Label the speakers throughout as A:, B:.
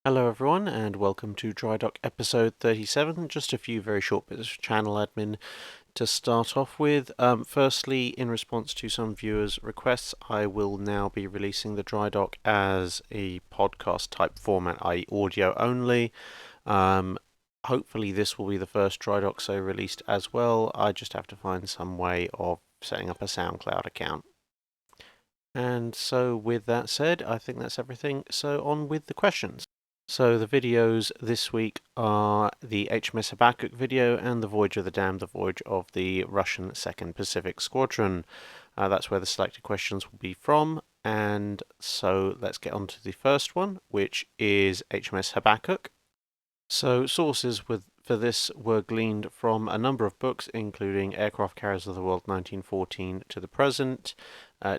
A: Hello everyone and welcome to Drydock episode 37. Just a few very short bits of channel admin to start off with. Firstly, in response to some viewers' requests, I will now be releasing the Drydock as a podcast type format, i.e. audio only. Hopefully this will be the first Drydock so released as well. I just have to find some way of setting up a SoundCloud account. And so with that said, I think that's everything. So on with the questions. So the videos this week are the HMS Habbakkuk video and the Voyage of the Damned, the voyage of the Russian 2nd Pacific Squadron. That's where the selected questions will be from. And so let's get on to the first one, which is HMS Habbakkuk. So sources for this were gleaned from a number of books, including Aircraft Carriers of the World 1914 to the present,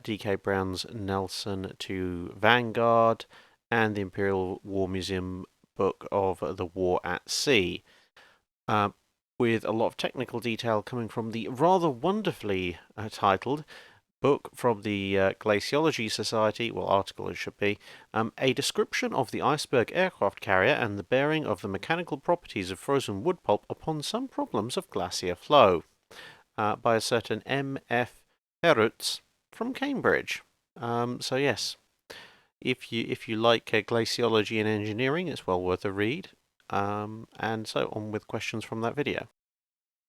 A: D.K. Brown's Nelson to Vanguard, and the Imperial War Museum book of The War at Sea, with a lot of technical detail coming from the rather wonderfully titled book from the Glaciology Society, well, article it should be, a description of the iceberg aircraft carrier and the bearing of the mechanical properties of frozen wood pulp upon some problems of glacier flow, by a certain M.F. Perutz from Cambridge. So yes, if you like glaciology and engineering, it's well worth a read. And so on with questions from that video.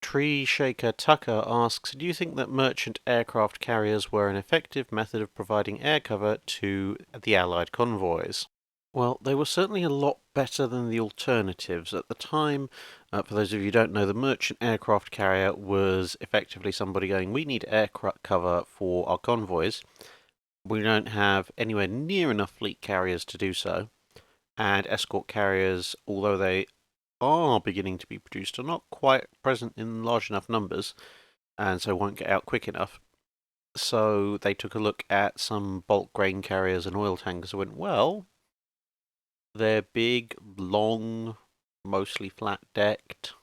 A: Tree Shaker Tucker asks, do you think that merchant aircraft carriers were an effective method of providing air cover to the Allied convoys? Well, they were certainly a lot better than the alternatives. At the time, for those of you who don't know, the merchant aircraft carrier was effectively somebody going, we need air cover for our convoys. We don't have anywhere near enough fleet carriers to do so. And escort carriers, although they are beginning to be produced, are not quite present in large enough numbers, and so won't get out quick enough. So they took a look at some bulk grain carriers and oil tankers and went, well, they're big, long, mostly flat-decked.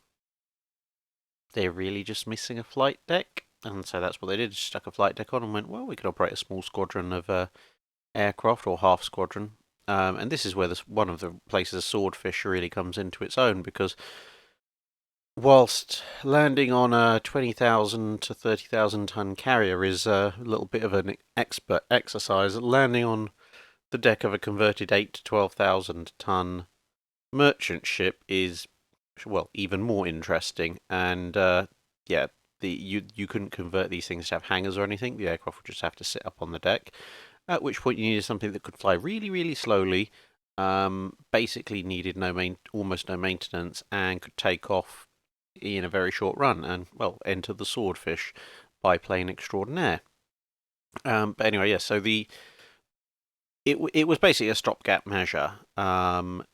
A: They're really just missing a flight deck. And so that's what they did, just stuck a flight deck on and went, well, we could operate a small squadron of aircraft, or half squadron. And this is where one of the places Swordfish really comes into its own, because whilst landing on a 20,000 to 30,000 ton carrier is a little bit of an expert exercise, landing on the deck of a converted 8 to 12,000 ton merchant ship is, well, even more interesting. And yeah, you couldn't convert these things to have hangars or anything. The aircraft would just have to sit up on the deck. At which point you needed something that could fly really, really slowly, basically needed almost no maintenance, and could take off in a very short run, and, well, enter the Swordfish biplane extraordinaire. But anyway, yes, so it was basically a stopgap measure. Ironically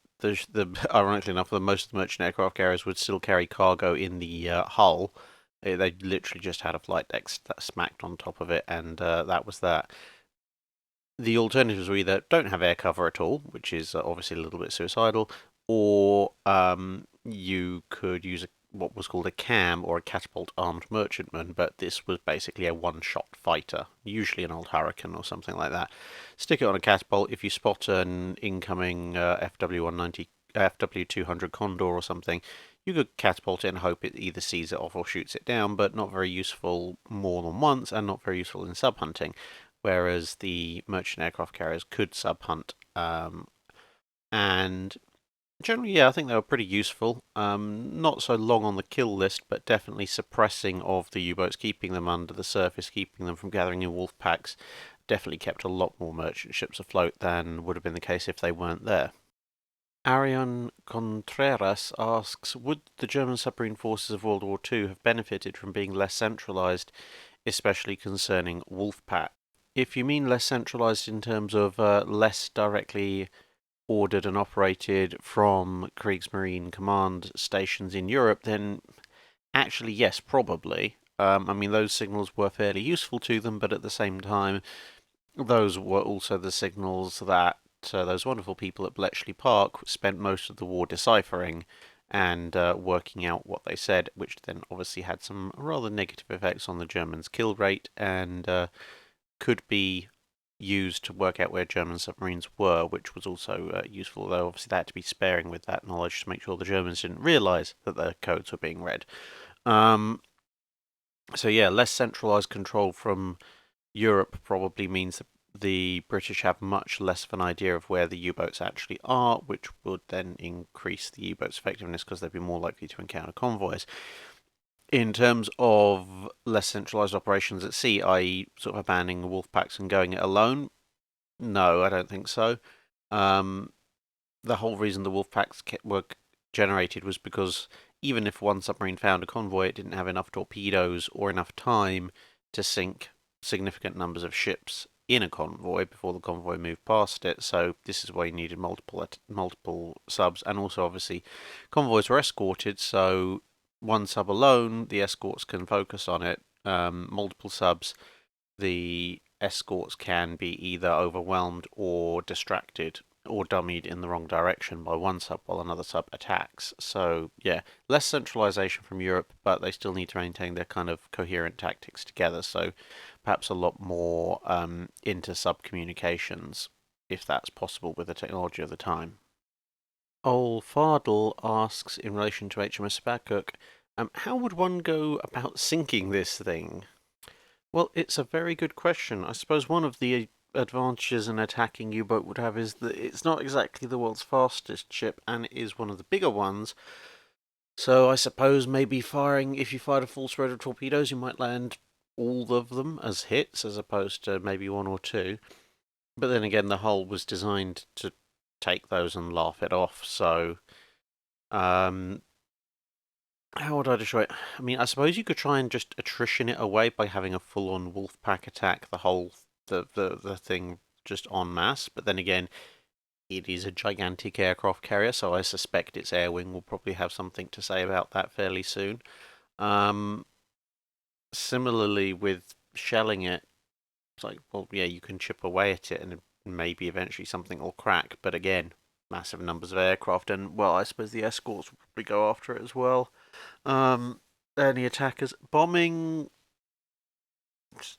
A: enough, most of the merchant aircraft carriers would still carry cargo in the hull. They literally just had a flight deck smacked on top of it, and that was that. The alternatives were either don't have air cover at all, which is obviously a little bit suicidal, or you could use what was called a CAM, or a catapult armed merchantman, but this was basically a one-shot fighter, usually an old Hurricane or something like that. Stick it on a catapult. If you spot an incoming FW190, FW200 Condor or something, you could catapult it and hope it either sees it off or shoots it down, but not very useful more than once, and not very useful in sub-hunting. Whereas the merchant aircraft carriers could sub-hunt, and generally, yeah, I think they were pretty useful. Not so long on the kill list, but definitely suppressing of the U-boats, keeping them under the surface, keeping them from gathering in wolf packs, definitely kept a lot more merchant ships afloat than would have been the case if they weren't there. Arion Contreras asks, would the German submarine forces of World War II have benefited from being less centralised, especially concerning wolf pack? If you mean less centralised in terms of less directly ordered and operated from Kriegsmarine command stations in Europe, then actually, yes, probably. I mean, those signals were fairly useful to them, but at the same time, those were also the signals that those wonderful people at Bletchley Park spent most of the war deciphering and working out what they said, which then obviously had some rather negative effects on the Germans' kill rate, and could be used to work out where German submarines were, which was also useful, though obviously they had to be sparing with that knowledge to make sure the Germans didn't realise that their codes were being read. So yeah, less centralised control from Europe probably means that the British have much less of an idea of where the U-boats actually are, which would then increase the U-boats' effectiveness because they'd be more likely to encounter convoys. In terms of less centralised operations at sea, i.e. sort of abandoning the wolf packs and going it alone, no, I don't think so. The whole reason the wolf packs were generated was because even if one submarine found a convoy, it didn't have enough torpedoes or enough time to sink significant numbers of ships in a convoy before the convoy moved past it. So this is why you needed multiple subs, and also obviously convoys were escorted, so one sub alone, the escorts can focus on it. Multiple subs, the escorts can be either overwhelmed or distracted or dummied in the wrong direction by one sub while another sub attacks. So yeah, less centralization from Europe, but they still need to maintain their kind of coherent tactics together. So perhaps a lot more inter-sub communications, if that's possible with the technology of the time. Old Fardel asks in relation to HMS Habbakkuk, how would one go about sinking this thing? Well, it's a very good question. I suppose one of the advantages an attacking U-boat would have is that it's not exactly the world's fastest ship, and it is one of the bigger ones. So I suppose maybe if you fired a full spread of torpedoes, you might land all of them as hits, as opposed to maybe one or two. But then again, the hull was designed to take those and laugh it off, so how would I destroy it? I mean, I suppose you could try and just attrition it away by having a full-on wolf pack attack the thing just en masse. But then again, it is a gigantic aircraft carrier, so I suspect its air wing will probably have something to say about that fairly soon. Similarly, with shelling it, it's like, well, yeah, you can chip away at it, and maybe eventually something will crack. But again, massive numbers of aircraft, and well, I suppose the escorts will probably go after it as well. Any attackers bombing?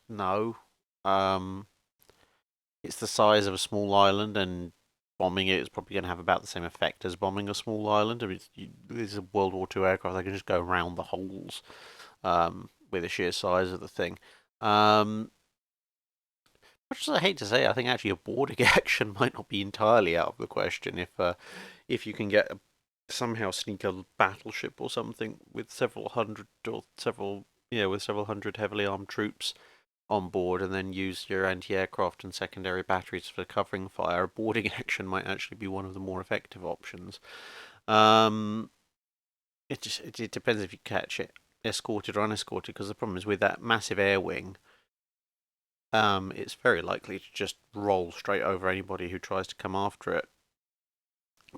A: No. Um, it's the size of a small island, and bombing it is probably going to have about the same effect as bombing a small island. I mean, these are World War II aircraft; they can just go around the holes with the sheer size of the thing. Much as I hate to say, I think actually a boarding action might not be entirely out of the question if you can get somehow sneak a battleship or something with several hundred heavily armed troops on board, and then use your anti-aircraft and secondary batteries for covering fire. A boarding action might actually be one of the more effective options. It depends if you catch it escorted or unescorted, because the problem is with that massive air wing, it's very likely to just roll straight over anybody who tries to come after it.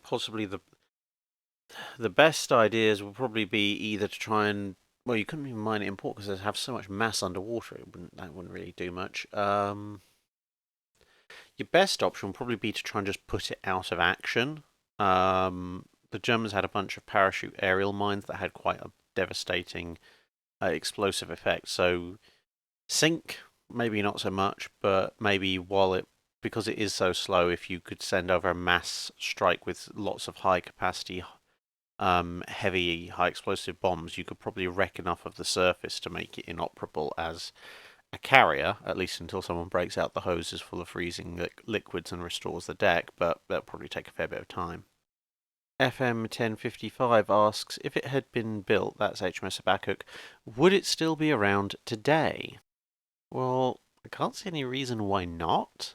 A: Possibly the best ideas would probably be either to try and, well, you couldn't even mine it in port because they have so much mass underwater. That wouldn't really do much. Your best option would probably be to try and just put it out of action. The Germans had a bunch of parachute aerial mines that had quite a devastating explosive effect. So sink, maybe not so much, but maybe because it is so slow, if you could send over a mass strike with lots of high capacity heavy, high explosive bombs, you could probably wreck enough of the surface to make it inoperable as a carrier, at least until someone breaks out the hoses full of freezing liquids and restores the deck, but that'll probably take a fair bit of time. FM 1055 asks, if it had been built, that's HMS Habbakkuk, would it still be around today? Well, I can't see any reason why not,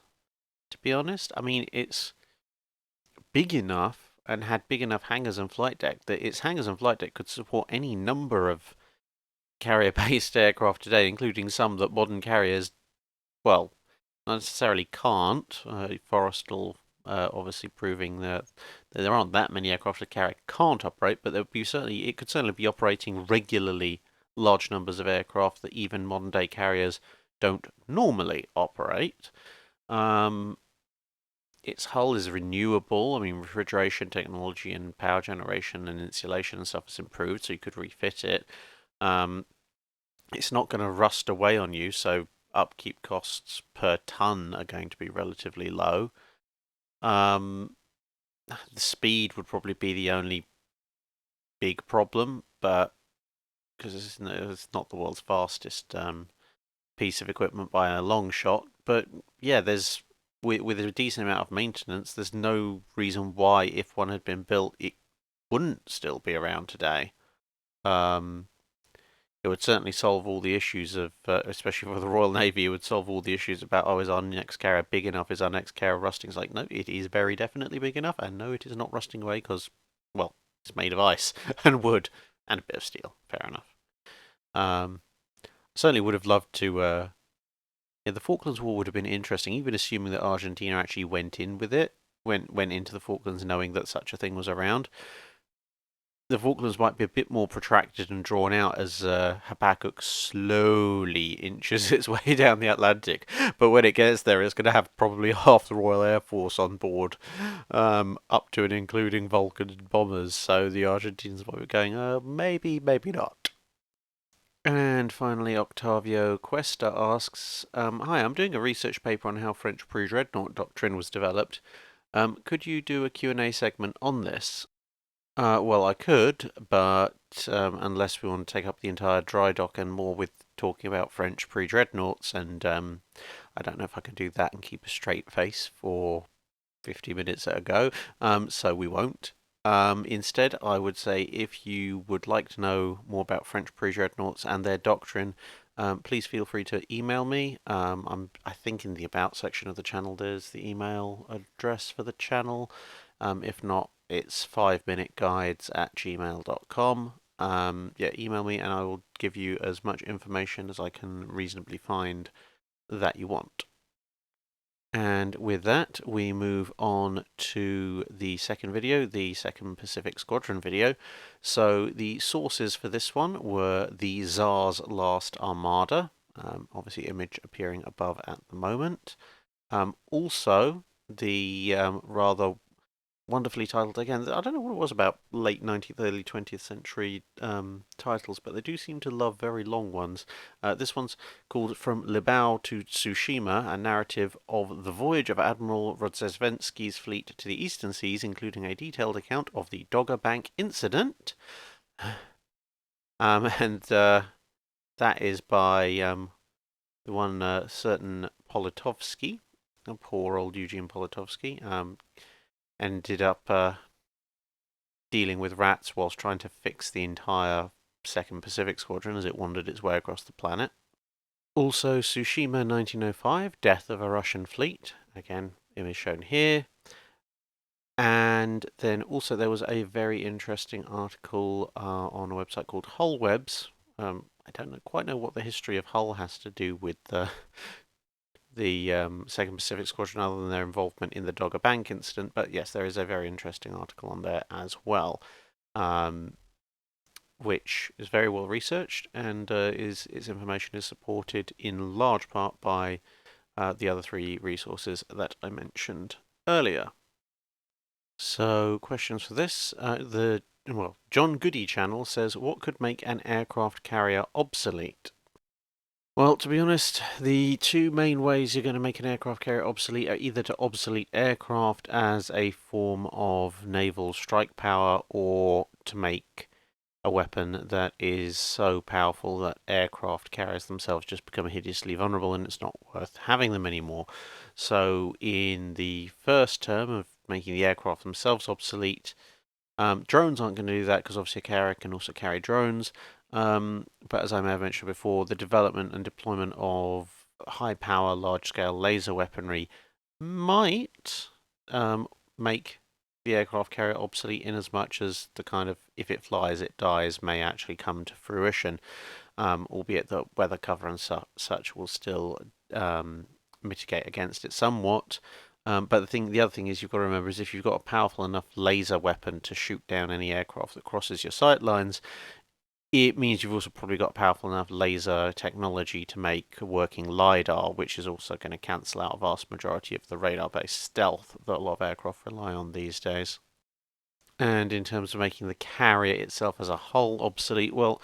A: to be honest. I mean, it's big enough and had big enough hangars and flight deck that its hangars and flight deck could support any number of carrier-based aircraft today, including some that modern carriers, well, not necessarily can't. Forrestal obviously proving that there aren't that many aircraft a carrier can't operate, but it could certainly be operating regularly large numbers of aircraft that even modern-day carriers don't normally operate. Its hull is renewable. I mean, refrigeration technology and power generation and insulation and stuff has improved, so you could refit it. It's not going to rust away on you, so upkeep costs per ton are going to be relatively low. The speed would probably be the only big problem, but because it's not the world's fastest piece of equipment by a long shot. But yeah, there's with a decent amount of maintenance, there's no reason why, if one had been built, it wouldn't still be around today. Um, it would certainly solve all the issues of, especially for the Royal Navy, it would solve all the issues about, oh, is our next carrier big enough? Is our next carrier rusting? It's like, no, it is very definitely big enough, and no, it is not rusting away because, well, it's made of ice and wood and a bit of steel. Fair enough. Um, certainly would have loved to. Yeah, the Falklands War would have been interesting, even assuming that Argentina actually went in with it, went into the Falklands knowing that such a thing was around. The Falklands might be a bit more protracted and drawn out as Habbakkuk slowly inches its way down the Atlantic. But when it gets there, it's going to have probably half the Royal Air Force on board, up to and including Vulcan bombers. So the Argentines might be going, maybe, maybe not. And finally, Octavio Cuesta asks, hi, I'm doing a research paper on how French pre-dreadnought doctrine was developed. Could you do a Q&A segment on this? Well, I could, but unless we want to take up the entire Drydock and more with talking about French pre-dreadnoughts, and I don't know if I can do that and keep a straight face for 50 minutes at a go, so we won't. Instead, I would say if you would like to know more about French pre-dreadnoughts and their doctrine, please feel free to email me. I think in the About section of the channel there's the email address for the channel. If not, it's 5minuteguides@gmail.com. Yeah, email me and I will give you as much information as I can reasonably find that you want. And with that, we move on to the second video, the second Pacific Squadron video. So the sources for this one were the Tsar's Last Armada, obviously image appearing above at the moment. Also, the rather wonderfully titled again. I don't know what it was about late 19th, early 20th century titles, but they do seem to love very long ones. This one's called From Libau to Tsushima, a narrative of the voyage of Admiral Rodzezvenski's fleet to the eastern seas, including a detailed account of the Dogger Bank incident. And that is by the one certain Politovsky, poor old Eugene Politovsky. Ended up dealing with rats whilst trying to fix the entire Second Pacific Squadron as it wandered its way across the planet. Also, Tsushima 1905, Death of a Russian Fleet. Again, image shown here. And then also there was a very interesting article on a website called Hullwebs. I don't quite know what the history of Hull has to do with the Second Pacific Squadron other than their involvement in the Dogger Bank incident. But yes, there is a very interesting article on there as well, which is very well researched and its information is supported in large part by the other three resources that I mentioned earlier. So, questions for this. John Goody channel says, what could make an aircraft carrier obsolete? Well, to be honest, the two main ways you're going to make an aircraft carrier obsolete are either to obsolete aircraft as a form of naval strike power or to make a weapon that is so powerful that aircraft carriers themselves just become hideously vulnerable and it's not worth having them anymore. So in the first term of making the aircraft themselves obsolete, drones aren't going to do that because obviously a carrier can also carry drones. But as I may have mentioned before, the development and deployment of high power, large scale laser weaponry might make the aircraft carrier obsolete in as much as the kind of if it flies, it dies may actually come to fruition, albeit that weather cover and such will still mitigate against it somewhat. But the other thing is you've got to remember is if you've got a powerful enough laser weapon to shoot down any aircraft that crosses your sight lines, it means you've also probably got powerful enough laser technology to make a working LiDAR, which is also going to cancel out a vast majority of the radar-based stealth that a lot of aircraft rely on these days. And in terms of making the carrier itself as a whole obsolete, well,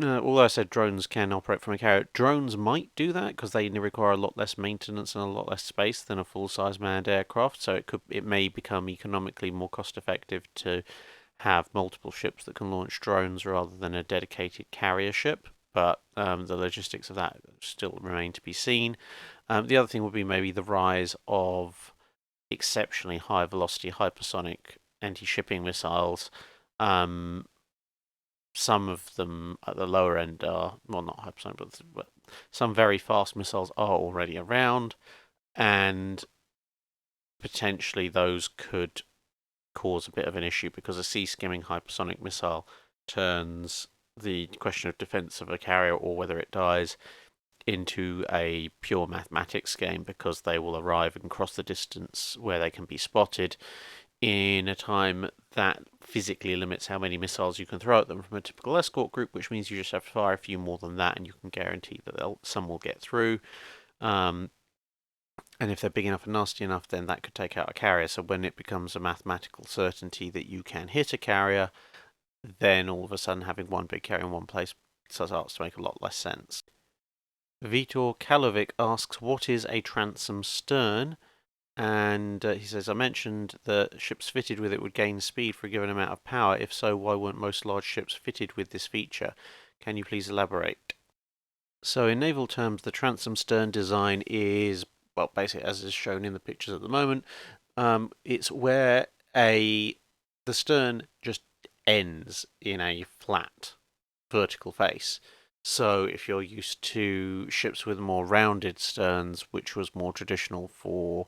A: although I said drones can operate from a carrier, drones might do that because they require a lot less maintenance and a lot less space than a full-size manned aircraft. So it may become economically more cost-effective to have multiple ships that can launch drones rather than a dedicated carrier ship. But the logistics of that still remain to be seen. The other thing would be maybe the rise of exceptionally high velocity hypersonic anti-shipping missiles. Um, some of them at the lower end are, well, not hypersonic, but some very fast missiles are already around, and potentially those could cause a bit of an issue because a sea skimming hypersonic missile turns the question of defense of a carrier or whether it dies into a pure mathematics game because they will arrive and cross the distance where they can be spotted in a time that physically limits how many missiles you can throw at them from a typical escort group, which means you just have to fire a few more than that and you can guarantee that some will get through. And if they're big enough and nasty enough, then that could take out a carrier. So when it becomes a mathematical certainty that you can hit a carrier, then all of a sudden having one big carrier in one place starts to make a lot less sense. Vitor Kalovic asks, what is a transom stern? And he says, I mentioned that ships fitted with it would gain speed for a given amount of power. If so, why weren't most large ships fitted with this feature? Can you please elaborate? So in naval terms, the transom stern design is, well, basically as is shown in the pictures at the moment. It's where the stern just ends in a flat vertical face. So if you're used to ships with more rounded sterns, which was more traditional for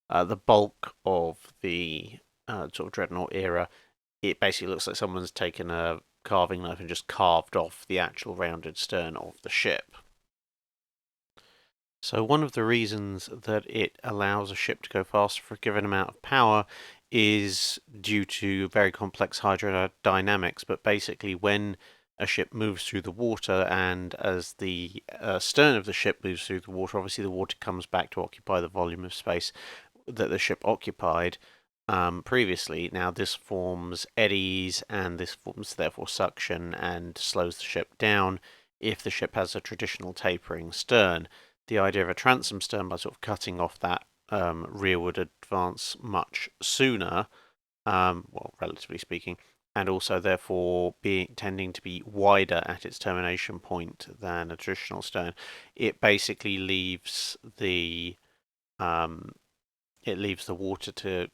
A: the bulk of the sort of dreadnought era, it basically looks like someone's taken a carving knife and just carved off the actual rounded stern of the ship. So one of the reasons that it allows a ship to go faster for a given amount of power is due to very complex hydrodynamics, but basically when a ship moves through the water and as the stern of the ship moves through the water, obviously the water comes back to occupy the volume of space that the ship occupied previously. Now this forms eddies and this forms therefore suction and slows the ship down if the ship has a traditional tapering stern. The idea of a transom stern, by sort of cutting off that rearward advance much sooner, well, relatively speaking, and also therefore tending to be wider at its termination point than a traditional stern, it basically leaves the water to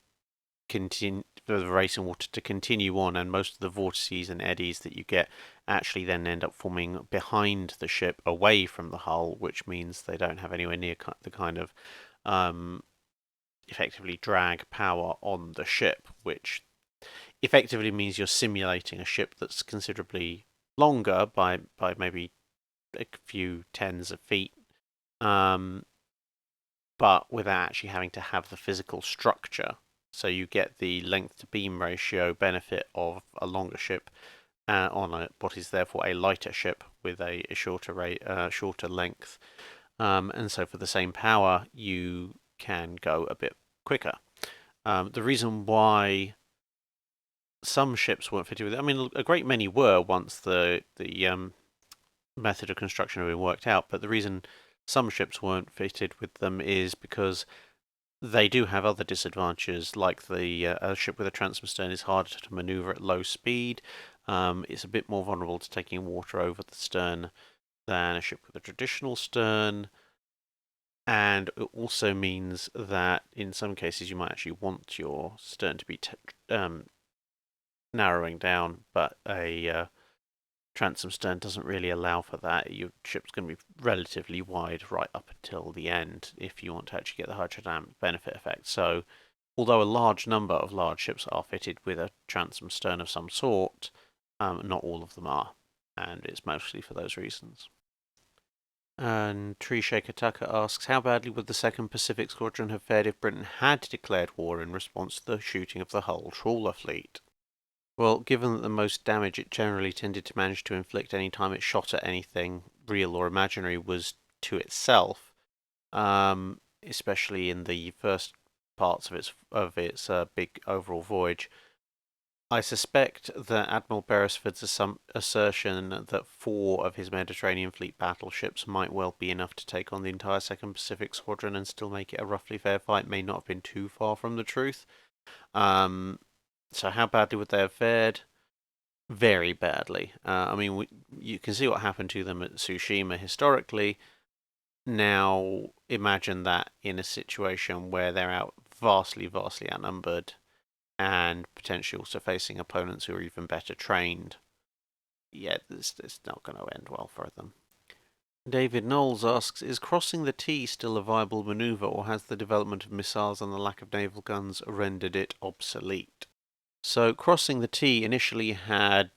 A: continue, the racing water to continue on, and most of the vortices and eddies that you get actually then end up forming behind the ship away from the hull, which means they don't have anywhere near the kind of effectively drag power on the ship, which effectively means you're simulating a ship that's considerably longer by maybe a few tens of feet, but without actually having to have the physical structure. So you get the length to beam ratio benefit of a longer ship on what is therefore a lighter ship with a shorter length. And so for the same power, you can go a bit quicker. The reason why some ships weren't fitted with it, I mean, a great many were once the method of construction had been worked out, but the reason some ships weren't fitted with them is because they do have other disadvantages, like a ship with a transom stern is harder to maneuver at low speed. It's a bit more vulnerable to taking water over the stern than a ship with a traditional stern. And it also means that in some cases you might actually want your stern to be narrowing down, but a transom stern doesn't really allow for that. Your ship's going to be relatively wide right up until the end if you want to actually get the hydrodynamic benefit effect. So, although a large number of large ships are fitted with a transom stern of some sort, not all of them are, and it's mostly for those reasons. And Tree Shaker Tucker asks, how badly would the Second Pacific Squadron have fared if Britain had declared war in response to the shooting of the Hull trawler fleet? Well, given that the most damage it generally tended to manage to inflict any time it shot at anything, real or imaginary, was to itself, especially in the first parts of its big overall voyage, I suspect that Admiral Beresford's assertion that 4 of his Mediterranean Fleet battleships might well be enough to take on the entire Second Pacific Squadron and still make it a roughly fair fight may not have been too far from the truth. So how badly would they have fared? Very badly. I mean, you can see what happened to them at Tsushima historically. Now imagine that in a situation where they're out vastly outnumbered and potentially also facing opponents who are even better trained. Yeah, it's not going to end well for them. David Knowles asks, is crossing the T still a viable manoeuvre, or has the development of missiles and the lack of naval guns rendered it obsolete? So crossing the T initially had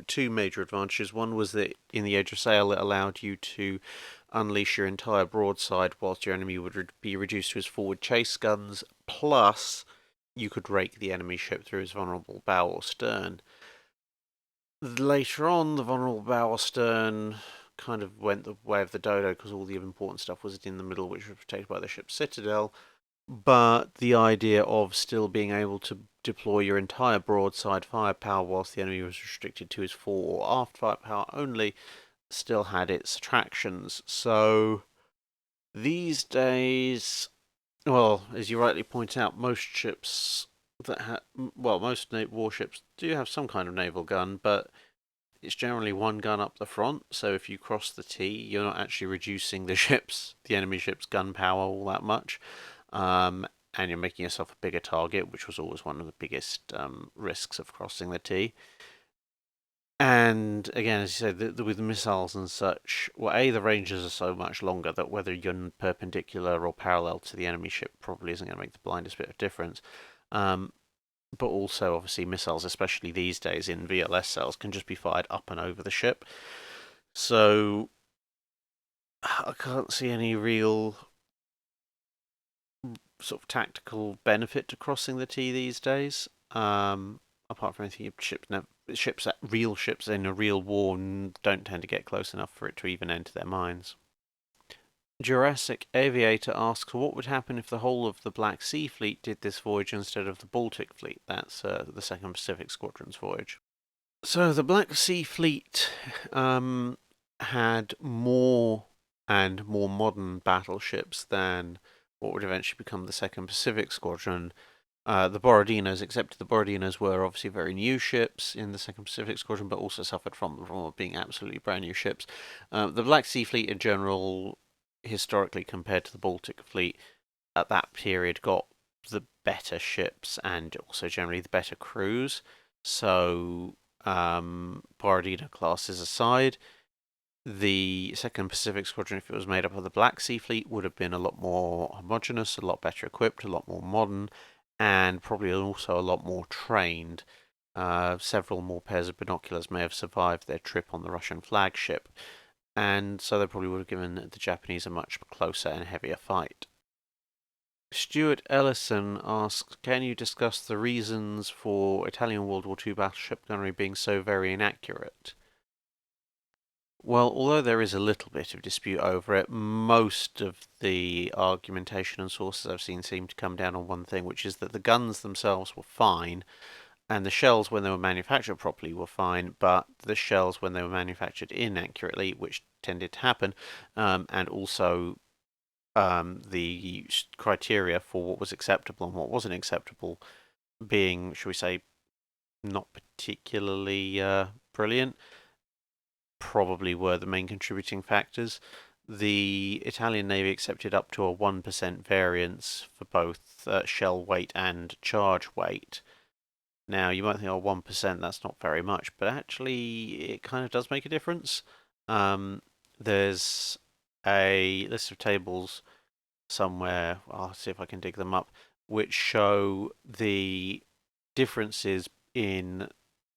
A: 2 major advantages. One was that in the age of sail it allowed you to unleash your entire broadside whilst your enemy would be reduced to his forward chase guns, plus you could rake the enemy ship through his vulnerable bow or stern. Later on, the vulnerable bow or stern kind of went the way of the dodo because all the important stuff was in the middle, which was protected by the ship's citadel. But the idea of still being able to deploy your entire broadside firepower whilst the enemy was restricted to his fore or aft firepower only still had its attractions. So these days, well, as you rightly point out, most ships that most warships do have some kind of naval gun, but it's generally one gun up the front. So if you cross the T, you're not actually reducing the enemy ship's gun power all that much, and you're making yourself a bigger target, which was always one of the biggest risks of crossing the T. And again, as you said, with missiles and such, well, the ranges are so much longer that whether you're perpendicular or parallel to the enemy ship probably isn't going to make the blindest bit of difference. But also, obviously, missiles, especially these days in VLS cells, can just be fired up and over the ship. So I can't see any real sort of tactical benefit to crossing the T these days. Apart from anything, real ships in a real war don't tend to get close enough for it to even enter their minds. Jurassic Aviator asks, what would happen if the whole of the Black Sea Fleet did this voyage instead of the Baltic Fleet? That's the Second Pacific Squadron's voyage. So the Black Sea Fleet had more and more modern battleships than what would eventually become the Second Pacific Squadron. The Borodinos, except the Borodinos were obviously very new ships in the Second Pacific Squadron, but also suffered from being absolutely brand new ships. The Black Sea Fleet in general, historically compared to the Baltic Fleet, at that period got the better ships and also generally the better crews. So, Borodino classes aside, the Second Pacific Squadron, if it was made up of the Black Sea Fleet, would have been a lot more homogenous, a lot better equipped, a lot more modern, and probably also a lot more trained. Several more pairs of binoculars may have survived their trip on the Russian flagship, and so they probably would have given the Japanese a much closer and heavier fight. Stuart Ellison asks, can you discuss the reasons for Italian World War II battleship gunnery being so very inaccurate? Well, although there is a little bit of dispute over it, most of the argumentation and sources I've seen seem to come down on one thing, which is that the guns themselves were fine, and the shells, when they were manufactured properly, were fine, but the shells, when they were manufactured inaccurately, which tended to happen, and also the criteria for what was acceptable and what wasn't acceptable being, shall we say, not particularly brilliant, probably were the main contributing factors. The Italian Navy accepted up to a 1% variance for both shell weight and charge weight. Now, you might think, oh, 1%, that's not very much, but actually, it kind of does make a difference. There's a list of tables somewhere, I'll see if I can dig them up, which show the differences in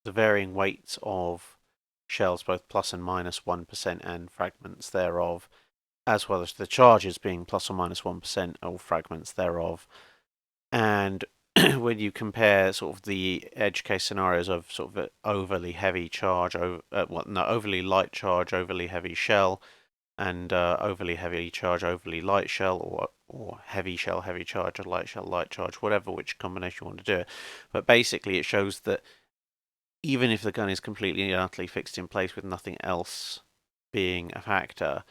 A: the varying weights of shells, both plus and minus 1% and fragments thereof, as well as the charges being plus or minus 1% or fragments thereof. And when you compare sort of the edge case scenarios of sort of overly heavy charge, overly light charge, overly heavy shell, and overly heavy charge, overly light shell, or heavy shell, heavy charge, or light shell, light charge, whatever, which combination you want to do it. But basically, it shows that even if the gun is completely and utterly fixed in place with nothing else being a factor,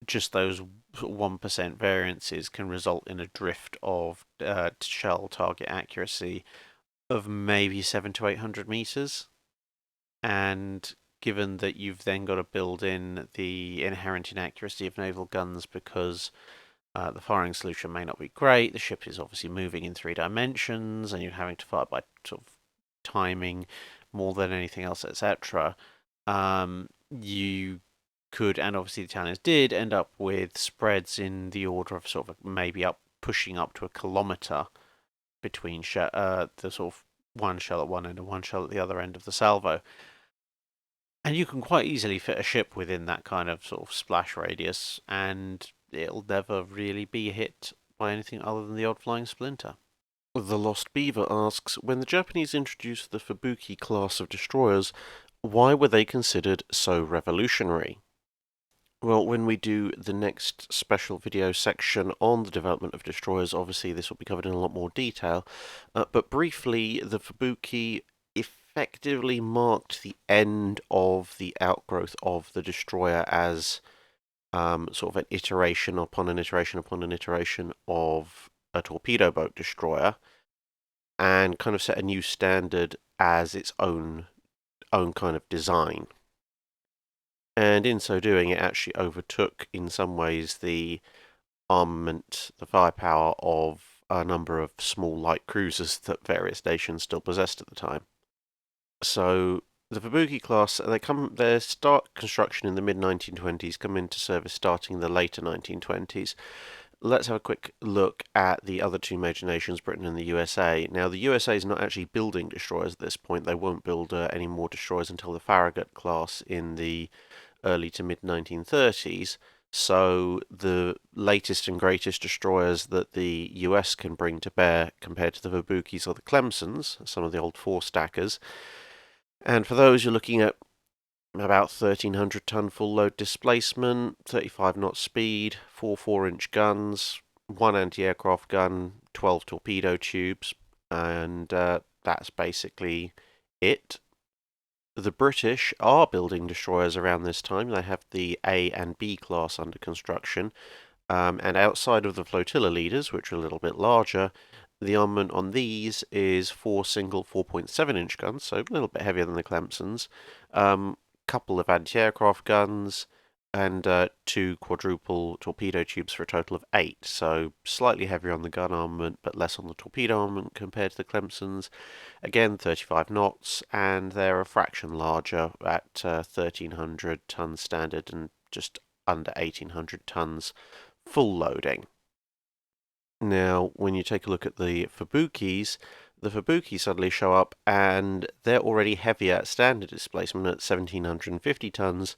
A: just those 1% variances can result in a drift of shell target accuracy of maybe 700 to 800 meters. And given that you've then got to build in the inherent inaccuracy of naval guns because the firing solution may not be great, the ship is obviously moving in 3 dimensions, and you're having to fire by sort of timing more than anything else, etc. You could, and obviously the Italians did, end up with spreads in the order of sort of maybe pushing up to a kilometre between the sort of one shell at one end and one shell at the other end of the salvo. And you can quite easily fit a ship within that kind of sort of splash radius, and it'll never really be hit by anything other than the odd flying splinter. The Lost Beaver asks, when the Japanese introduced the Fubuki class of destroyers, why were they considered so revolutionary? Well, when we do the next special video section on the development of destroyers, obviously this will be covered in a lot more detail. But briefly, the Fubuki effectively marked the end of the outgrowth of the destroyer as sort of an iteration upon an iteration upon an iteration of a torpedo boat destroyer, and kind of set a new standard as its own kind of design. And in so doing, it actually overtook, in some ways, the armament, the firepower of a number of small light cruisers that various nations still possessed at the time. So the Fubuki class, their start construction in the mid-1920s, come into service starting in the later 1920s. Let's have a quick look at the other two major nations, Britain and the USA. Now, the USA is not actually building destroyers at this point. They won't build any more destroyers until the Farragut class in the early to mid-1930s. So the latest and greatest destroyers that the US can bring to bear compared to the Fubukis or the Clemsons, some of the old four-stackers. And for those, you're looking at about 1,300-ton full-load displacement, 35-knot speed, 4 4-inch guns, 1 anti-aircraft gun, 12 torpedo tubes, and that's basically it. The British are building destroyers around this time. They have the A and B class under construction, and outside of the flotilla leaders, which are a little bit larger, the armament on these is 4 single 4.7-inch guns, so a little bit heavier than the Clemsons, couple of anti-aircraft guns, and 2 quadruple torpedo tubes for a total of 8. So slightly heavier on the gun armament, but less on the torpedo armament compared to the Clemsons. Again, 35 knots, and they're a fraction larger at 1,300 tons standard and just under 1,800 tons full loading. Now, when you take a look at the Fubukis suddenly show up, and they're already heavier at standard displacement at 1,750 tons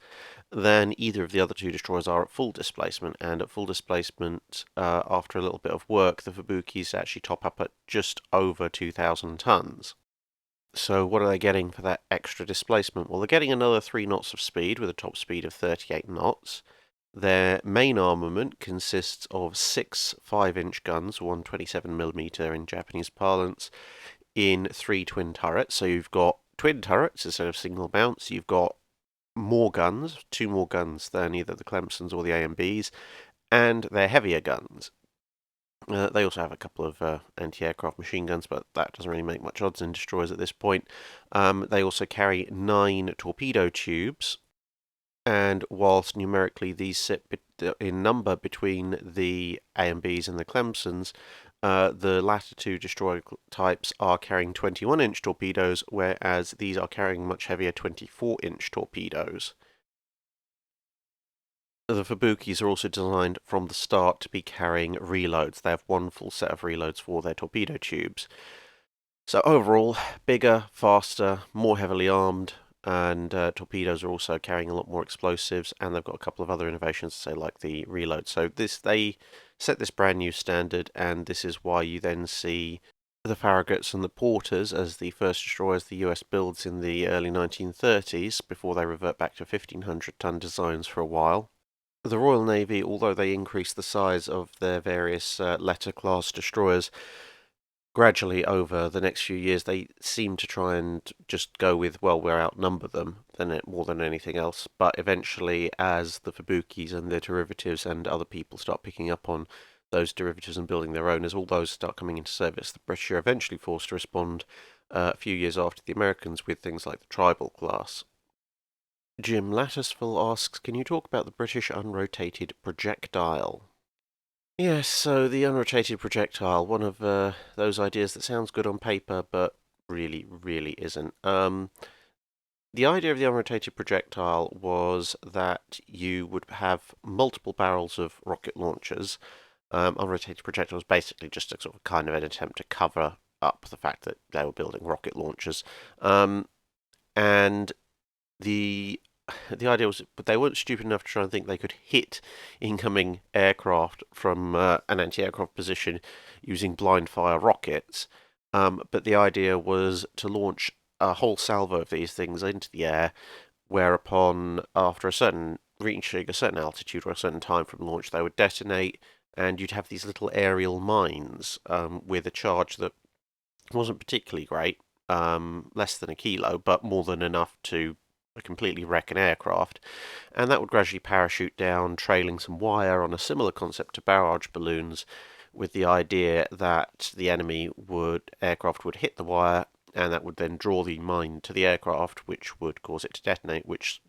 A: than either of the other two destroyers are at full displacement. And at full displacement, after a little bit of work, the Fubukis actually top up at just over 2,000 tons. So what are they getting for that extra displacement? Well, they're getting another 3 knots of speed with a top speed of 38 knots. Their main armament consists of 6 5-inch guns, 127mm in Japanese parlance, in 3 twin turrets. So you've got twin turrets instead of single mounts. You've got more guns, 2 more guns than either the Clemsons or the AMBs, and they're heavier guns. They also have a couple of anti-aircraft machine guns, but that doesn't really make much odds in destroyers at this point. They also carry 9 torpedo tubes, and whilst numerically these sit in number between the AMBs and the Clemsons, the latter two destroyer types are carrying 21-inch torpedoes, whereas these are carrying much heavier 24-inch torpedoes. The Fubukis are also designed from the start to be carrying reloads. They have 1 full set of reloads for their torpedo tubes. So overall, bigger, faster, more heavily armed, and torpedoes are also carrying a lot more explosives, and they've got a couple of other innovations, say like the reload. So they set this brand new standard, and this is why you then see the Farraguts and the Porters as the first destroyers the US builds in the early 1930s, before they revert back to 1,500-ton designs for a while. The Royal Navy, although they increased the size of their various letter class destroyers, gradually over the next few years, they seem to try and just go with, well, we'll outnumber them more than anything else. But eventually, as the Fubukis and their derivatives and other people start picking up on those derivatives and building their own, as all those start coming into service, the British are eventually forced to respond a few years after the Americans with things like the Tribal class. Jim Lattisville asks, can you talk about the British unrotated projectile? Yes, so the unrotated projectile, one of those ideas that sounds good on paper, but really isn't. The idea of the unrotated projectile was that you would have multiple barrels of rocket launchers. Unrotated projectile was basically just a sort of kind of an attempt to cover up the fact that they were building rocket launchers. And the the idea was, but they weren't stupid enough to try and think they could hit incoming aircraft from an anti-aircraft position using blind fire rockets. But the idea was to launch a whole salvo of these things into the air, whereupon, after reaching a certain altitude or a certain time from launch, they would detonate, and you'd have these little aerial mines with a charge that wasn't particularly great, less than a kilo, but more than enough to completely wreck an aircraft, and that would gradually parachute down, trailing some wire on a similar concept to barrage balloons, with the idea that the enemy aircraft would hit the wire, and that would then draw the mine to the aircraft, which would cause it to detonate, which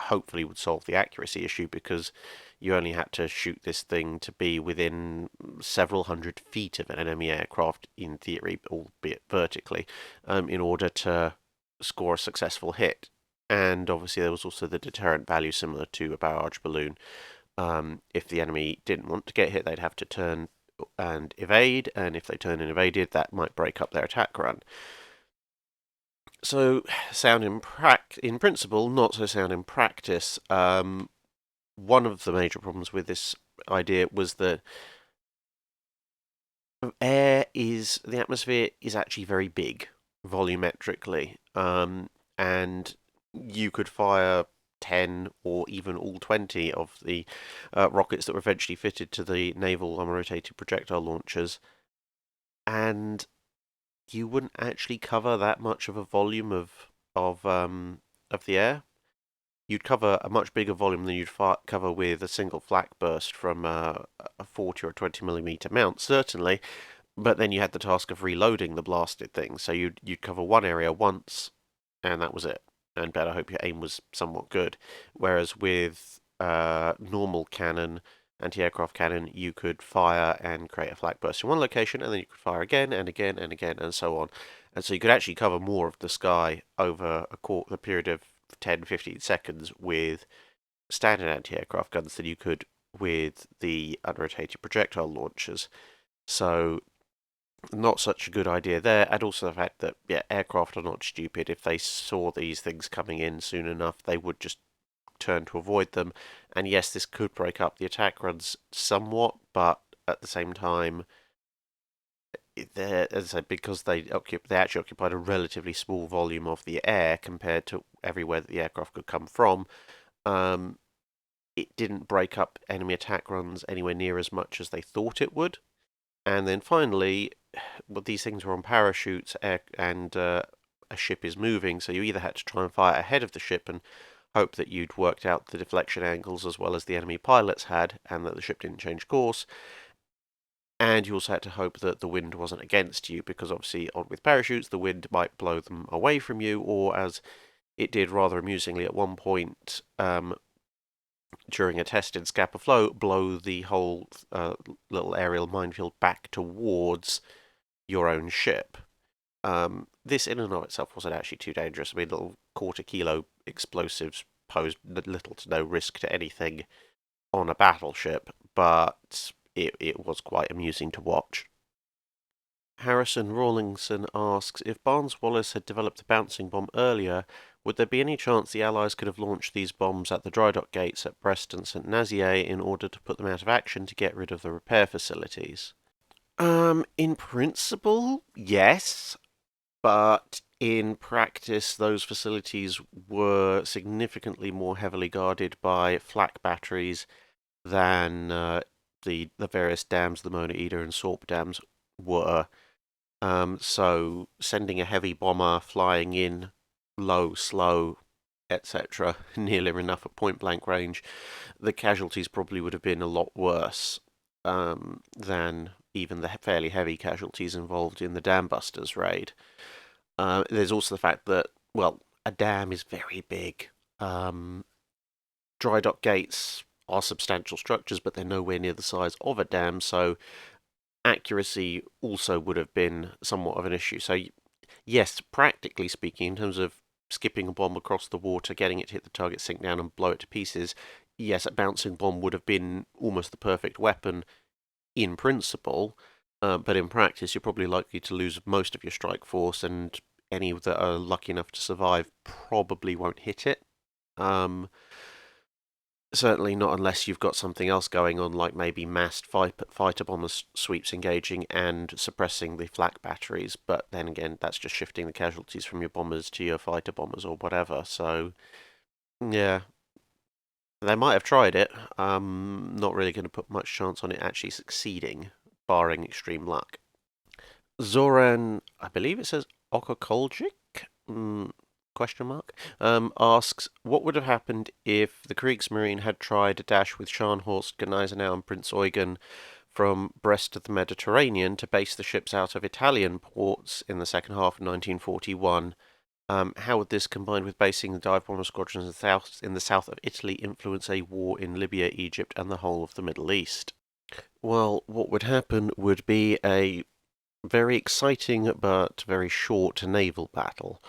A: hopefully would solve the accuracy issue, because you only had to shoot this thing to be within several hundred feet of an enemy aircraft, in theory, albeit vertically, in order to score a successful hit. And obviously there was also the deterrent value similar to a barrage balloon. If the enemy didn't want to get hit, they'd have to turn and evade, and if they turned and evaded, that might break up their attack run. So sound in principle, not so sound in practice. One of the major problems with this idea was that the atmosphere is actually very big volumetrically, and you could fire 10 or even all 20 of the rockets that were eventually fitted to the naval unrotated projectile launchers, and you wouldn't actually cover that much of a volume of the air. You'd cover a much bigger volume than you'd cover with a single flak burst from a 40 or 20mm mount, certainly. But then you had the task of reloading the blasted thing, so you'd cover one area once, and that was it. And better hope your aim was somewhat good. Whereas with normal cannon, anti-aircraft cannon, you could fire and create a flak burst in one location, and then you could fire again and again and again, and so on. And so you could actually cover more of the sky over the period of 10-15 seconds with standard anti-aircraft guns than you could with the unrotated projectile launchers. So not such a good idea there, and also the fact that aircraft are not stupid. If they saw these things coming in soon enough, they would just turn to avoid them. And yes, this could break up the attack runs somewhat, but at the same time, as I said, because they actually occupied a relatively small volume of the air compared to everywhere that the aircraft could come from, it didn't break up enemy attack runs anywhere near as much as they thought it would. And then finally, well, these things were on parachutes, and a ship is moving, so you either had to try and fire ahead of the ship and hope that you'd worked out the deflection angles as well as the enemy pilots had, and that the ship didn't change course. And you also had to hope that the wind wasn't against you, because obviously with parachutes, the wind might blow them away from you, or as it did rather amusingly at one point, during a test in Scapa Flow, blow the whole little aerial minefield back towards your own ship. This in and of itself wasn't actually too dangerous. I mean, little quarter-kilo explosives posed little to no risk to anything on a battleship, but it was quite amusing to watch. Harrison Rawlingson asks, if Barnes-Wallis had developed the bouncing bomb earlier, would there be any chance the Allies could have launched these bombs at the Drydock gates at Brest and St Nazier in order to put them out of action to get rid of the repair facilities? In principle, yes, but in practice, those facilities were significantly more heavily guarded by flak batteries than the various dams, the Mona Eder and Sorp dams, were. So sending a heavy bomber flying in low, slow, etc., nearly enough at point blank range, the casualties probably would have been a lot worse than even the fairly heavy casualties involved in the Dam Busters raid. There's also the fact that, well, a dam is very big. Dry dock gates are substantial structures, but they're nowhere near the size of a dam, so accuracy also would have been somewhat of an issue. So, yes, practically speaking, in terms of skipping a bomb across the water, getting it to hit the target, sink down, and blow it to pieces, yes, a bouncing bomb would have been almost the perfect weapon in principle, but in practice, you're probably likely to lose most of your strike force, and any that are lucky enough to survive probably won't hit it. Certainly not unless you've got something else going on, like maybe massed fighter bomber sweeps engaging and suppressing the flak batteries. But then again, that's just shifting the casualties from your bombers to your fighter bombers or whatever. So, yeah, they might have tried it. Not really going to put much chance on it actually succeeding, barring extreme luck. Zoran, I believe it says Okokoljic? Question mark? Asks, what would have happened if the Kriegsmarine had tried a dash with Scharnhorst, Gneisenau and Prince Eugen from Brest to the Mediterranean to base the ships out of Italian ports in the second half of 1941? How would this, combined with basing the dive bomber squadrons in the south of Italy, influence a war in Libya, Egypt and the whole of the Middle East? Well, what would happen would be a very exciting but very short naval battle,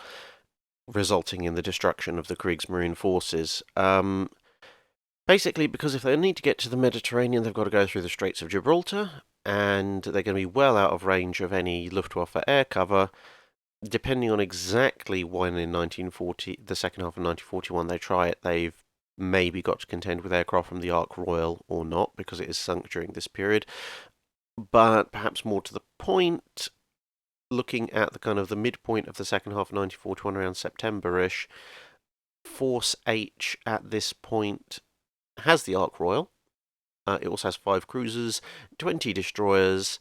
A: resulting in the destruction of the Kriegsmarine forces. Basically, because if they need to get to the Mediterranean, they've got to go through the Straits of Gibraltar, and they're going to be well out of range of any Luftwaffe air cover. Depending on exactly when in 1940, the second half of 1941, they try it, they've maybe got to contend with aircraft from the Ark Royal or not, because it is sunk during this period. But perhaps more to the point, looking at the kind of the midpoint of the second half of 1941, around September-ish, Force H at this point has the Ark Royal. It also has 5 cruisers, 20 destroyers,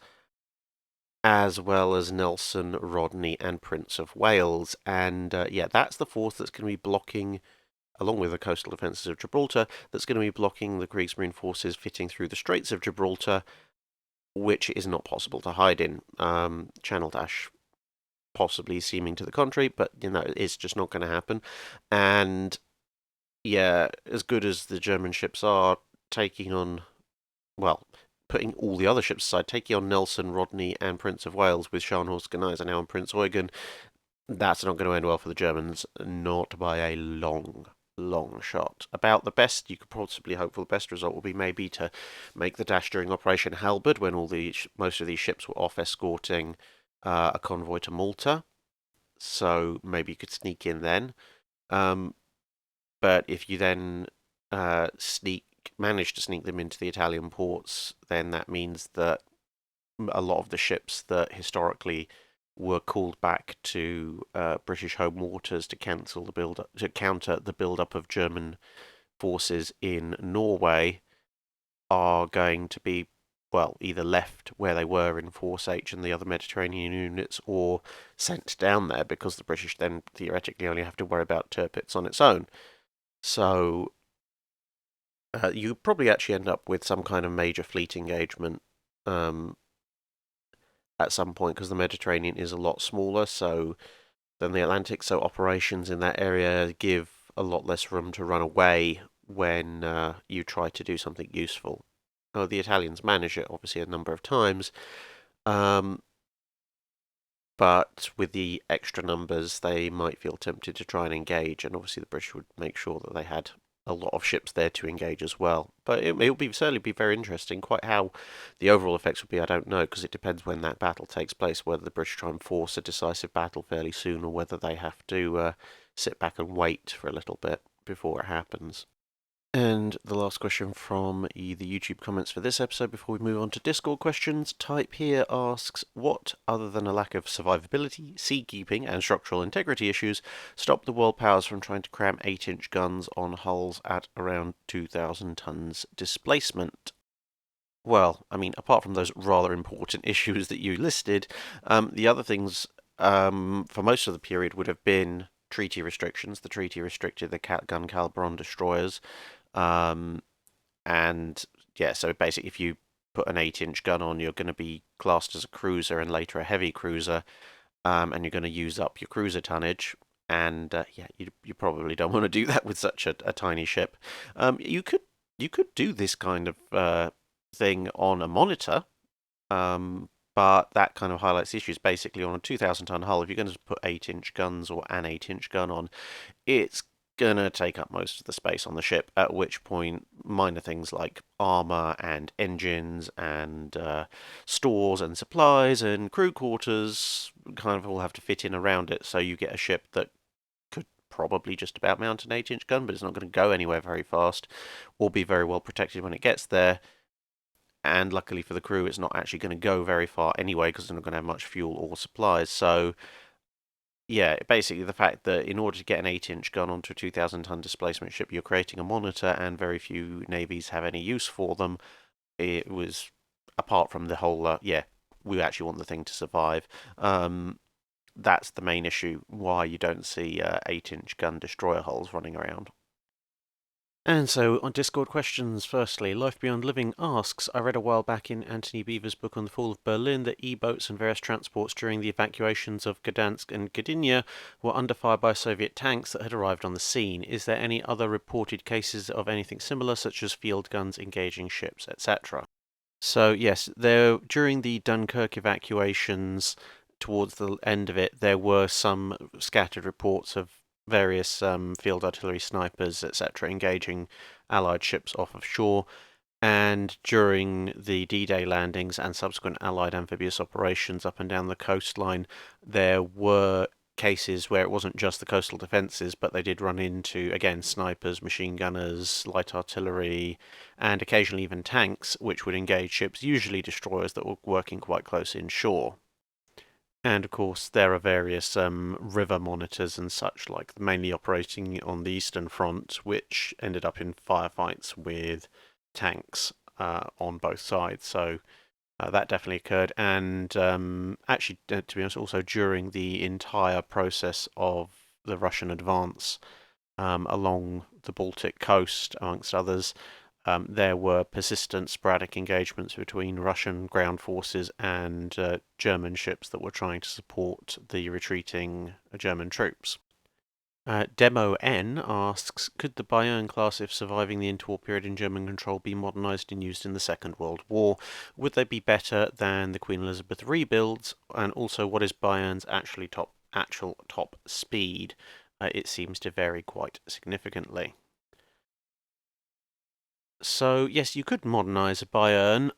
A: as well as Nelson, Rodney, and Prince of Wales. And yeah, that's the force that's going to be blocking, along with the coastal defences of Gibraltar, that's going to be blocking the Kriegsmarine forces fitting through the Straits of Gibraltar, which is not possible to hide in. Channel Dash possibly seeming to the contrary, but it's just not going to happen. And yeah, as good as the German ships are, taking on, well, putting all the other ships aside, taking on Nelson, Rodney, and Prince of Wales with Scharnhorst, Gneisenau, and Prince Eugen, that's not going to end well for the Germans, not by a long, long shot. About the best you could possibly hope for, the best result will be maybe to make the dash during Operation Halberd, when most of these ships were off escorting a convoy to Malta. So maybe you could sneak in then. But if you then manage to sneak them into the Italian ports, then that means that a lot of the ships that historically were called back to British home waters to counter the build-up of German forces in Norway are going to be, well, either left where they were in Force H and the other Mediterranean units, or sent down there, because the British then theoretically only have to worry about Tirpitz on its own. So you probably actually end up with some kind of major fleet engagement at some point, because the Mediterranean is a lot smaller than the Atlantic, so operations in that area give a lot less room to run away when you try to do something useful. Oh, the Italians manage it, obviously, a number of times, but with the extra numbers, they might feel tempted to try and engage, and obviously the British would make sure that they had a lot of ships there to engage as well. But it will certainly be very interesting. Quite how the overall effects will be, I don't know, because it depends when that battle takes place, whether the British try and force a decisive battle fairly soon, or whether they have to sit back and wait for a little bit before it happens. And the last question from the YouTube comments for this episode before we move on to Discord questions. Type here asks, what, other than a lack of survivability, seakeeping, and structural integrity issues, stopped the world powers from trying to cram 8-inch guns on hulls at around 2,000 tons displacement? Well, I mean, apart from those rather important issues that you listed, the other things for most of the period would have been treaty restrictions. The treaty restricted the gun caliber on destroyers, um, and yeah, so basically, if you put an 8-inch gun on, you're going to be classed as a cruiser and later a heavy cruiser, and you're going to use up your cruiser tonnage. And yeah, you probably don't want to do that with such a tiny ship. You could do this kind of thing on a monitor, but that kind of highlights the issues. Basically, on a 2,000-ton hull, if you're going to put 8-inch guns or an 8-inch gun on, it's gonna take up most of the space on the ship, at which point minor things like armor and engines and stores and supplies and crew quarters kind of all have to fit in around it, so you get a ship that could probably just about mount an 8-inch gun, but it's not going to go anywhere very fast or be very well protected when it gets there. And luckily for the crew, it's not actually going to go very far anyway because they're not going to have much fuel or supplies. So yeah, basically the fact that in order to get an 8-inch gun onto a 2,000-ton displacement ship, you're creating a monitor, and very few navies have any use for them. It was, apart from the whole, yeah, we actually want the thing to survive. That's the main issue why you don't see 8-inch gun destroyer hulls running around. And so, on Discord questions, firstly, Life Beyond Living asks, I read a while back in Anthony Beevor's book on the fall of Berlin that E-boats and various transports during the evacuations of Gdansk and Gdynia were under fire by Soviet tanks that had arrived on the scene. Is there any other reported cases of anything similar, such as field guns engaging ships, etc.? So, yes, during the Dunkirk evacuations, towards the end of it, there were some scattered reports of various field artillery snipers, etc., engaging Allied ships off of shore. And during the D-Day landings and subsequent Allied amphibious operations up and down the coastline, there were cases where it wasn't just the coastal defences, but they did run into, again, snipers, machine gunners, light artillery, and occasionally even tanks, which would engage ships, usually destroyers, that were working quite close inshore. And of course, there are various river monitors and such, like mainly operating on the Eastern Front, which ended up in firefights with tanks on both sides. So that definitely occurred. And actually, to be honest, also during the entire process of the Russian advance along the Baltic coast, amongst others, there were persistent sporadic engagements between Russian ground forces and German ships that were trying to support the retreating German troops. Demo N asks, could the Bayern class, if surviving the interwar period in German control, be modernised and used in the Second World War? Would they be better than the Queen Elizabeth rebuilds? And also, what is Bayern's actual top speed? It seems to vary quite significantly. So yes, you could modernise a Bayern.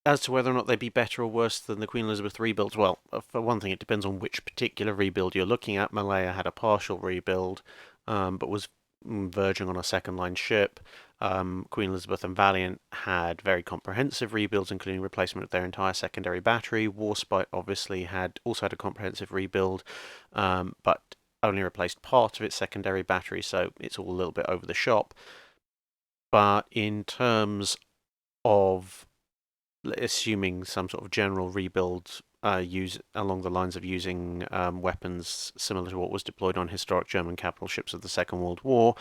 A: As to whether or not they'd be better or worse than the Queen Elizabeth rebuilds, well, for one thing, it depends on which particular rebuild you're looking at. Malaya had a partial rebuild, but was verging on a second-line ship. Queen Elizabeth and Valiant had very comprehensive rebuilds, including replacement of their entire secondary battery. Warspite obviously also had a comprehensive rebuild, but only replaced part of its secondary battery, so it's all a little bit over the shop. But in terms of assuming some sort of general rebuild use along the lines of using weapons similar to what was deployed on historic German capital ships of the Second World War,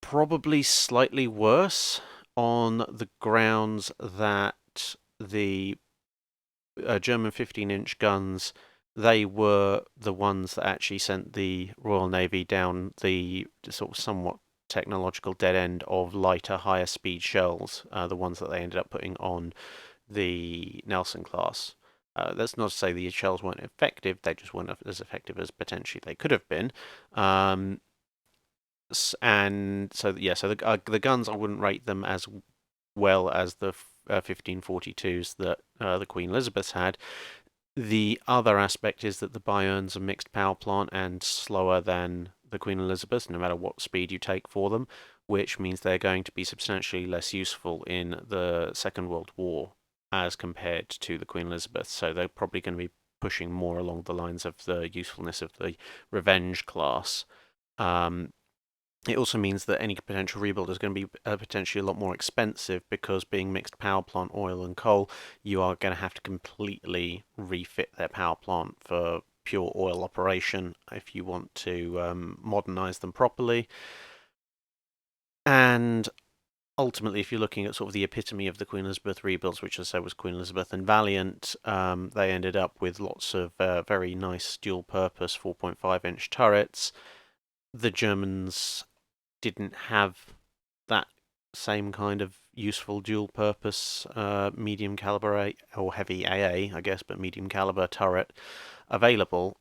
A: probably slightly worse on the grounds that the German 15-inch guns, they were the ones that actually sent the Royal Navy down the sort of somewhat technological dead end of lighter, higher speed shells, the ones that they ended up putting on the Nelson class. That's not to say the shells weren't effective, they just weren't as effective as potentially they could have been. And so, yeah, so the guns, I wouldn't rate them as well as the 1542s that the Queen Elizabeths had. The other aspect is that the Bayern's a mixed power plant and slower than the Queen Elizabeth, no matter what speed you take for them, which means they're going to be substantially less useful in the Second World War as compared to the Queen Elizabeth. So they're probably going to be pushing more along the lines of the usefulness of the Revenge class. It also means that any potential rebuild is going to be potentially a lot more expensive, because being mixed power plant oil and coal, you are going to have to completely refit their power plant for pure oil operation if you want to modernize them properly. And ultimately, if you're looking at sort of the epitome of the Queen Elizabeth rebuilds, which as I said was Queen Elizabeth and Valiant, they ended up with lots of very nice dual-purpose 4.5-inch turrets. The Germans didn't have that same kind of useful dual-purpose medium caliber or heavy AA, I guess, but medium caliber turret available.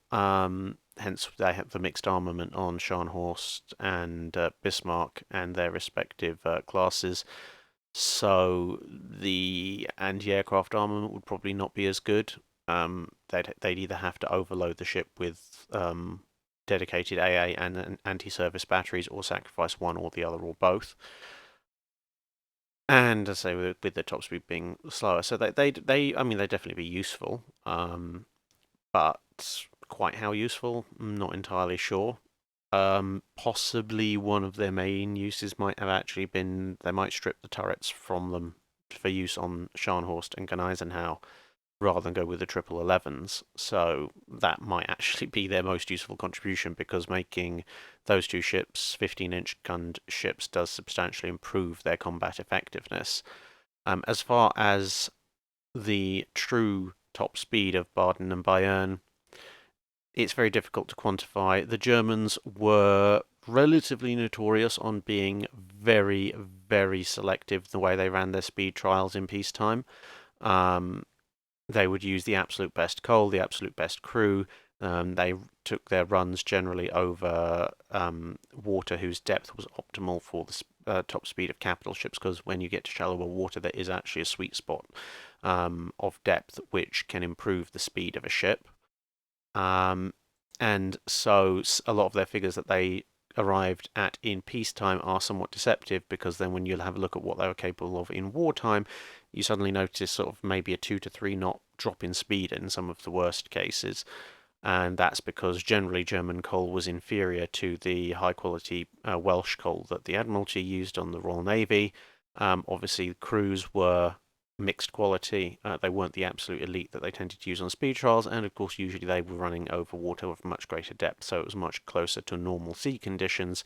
A: Hence, they have the mixed armament on Scharnhorst and Bismarck and their respective classes. So the anti-aircraft armament would probably not be as good. They'd either have to overload the ship with dedicated AA and anti-service batteries, or sacrifice one or the other or both. And as I say, with the top speed being slower, so I mean, they'd definitely be useful, but quite how useful, I'm not entirely sure. Possibly one of their main uses might have actually been they might strip the turrets from them for use on Scharnhorst and Gneisenau, rather than go with the 1111s. So that might actually be their most useful contribution, because making those two ships 15-inch gunned ships does substantially improve their combat effectiveness. As far as the true top speed of Baden and Bayern, it's very difficult to quantify. The Germans were relatively notorious on being very, very selective in the way they ran their speed trials in peacetime. They would use the absolute best coal, the absolute best crew. They took their runs generally over water whose depth was optimal for the top speed of capital ships, because when you get to shallower water, there is actually a sweet spot of depth which can improve the speed of a ship. And so a lot of their figures that they arrived at in peacetime are somewhat deceptive, because then when you have a look at what they were capable of in wartime, you suddenly notice sort of maybe a 2 to 3 knot drop in speed in some of the worst cases. And that's because generally German coal was inferior to the high quality Welsh coal that the Admiralty used on the Royal Navy. Obviously, crews were mixed quality. They weren't the absolute elite that they tended to use on speed trials, and of course usually they were running over water with much greater depth, so it was much closer to normal sea conditions.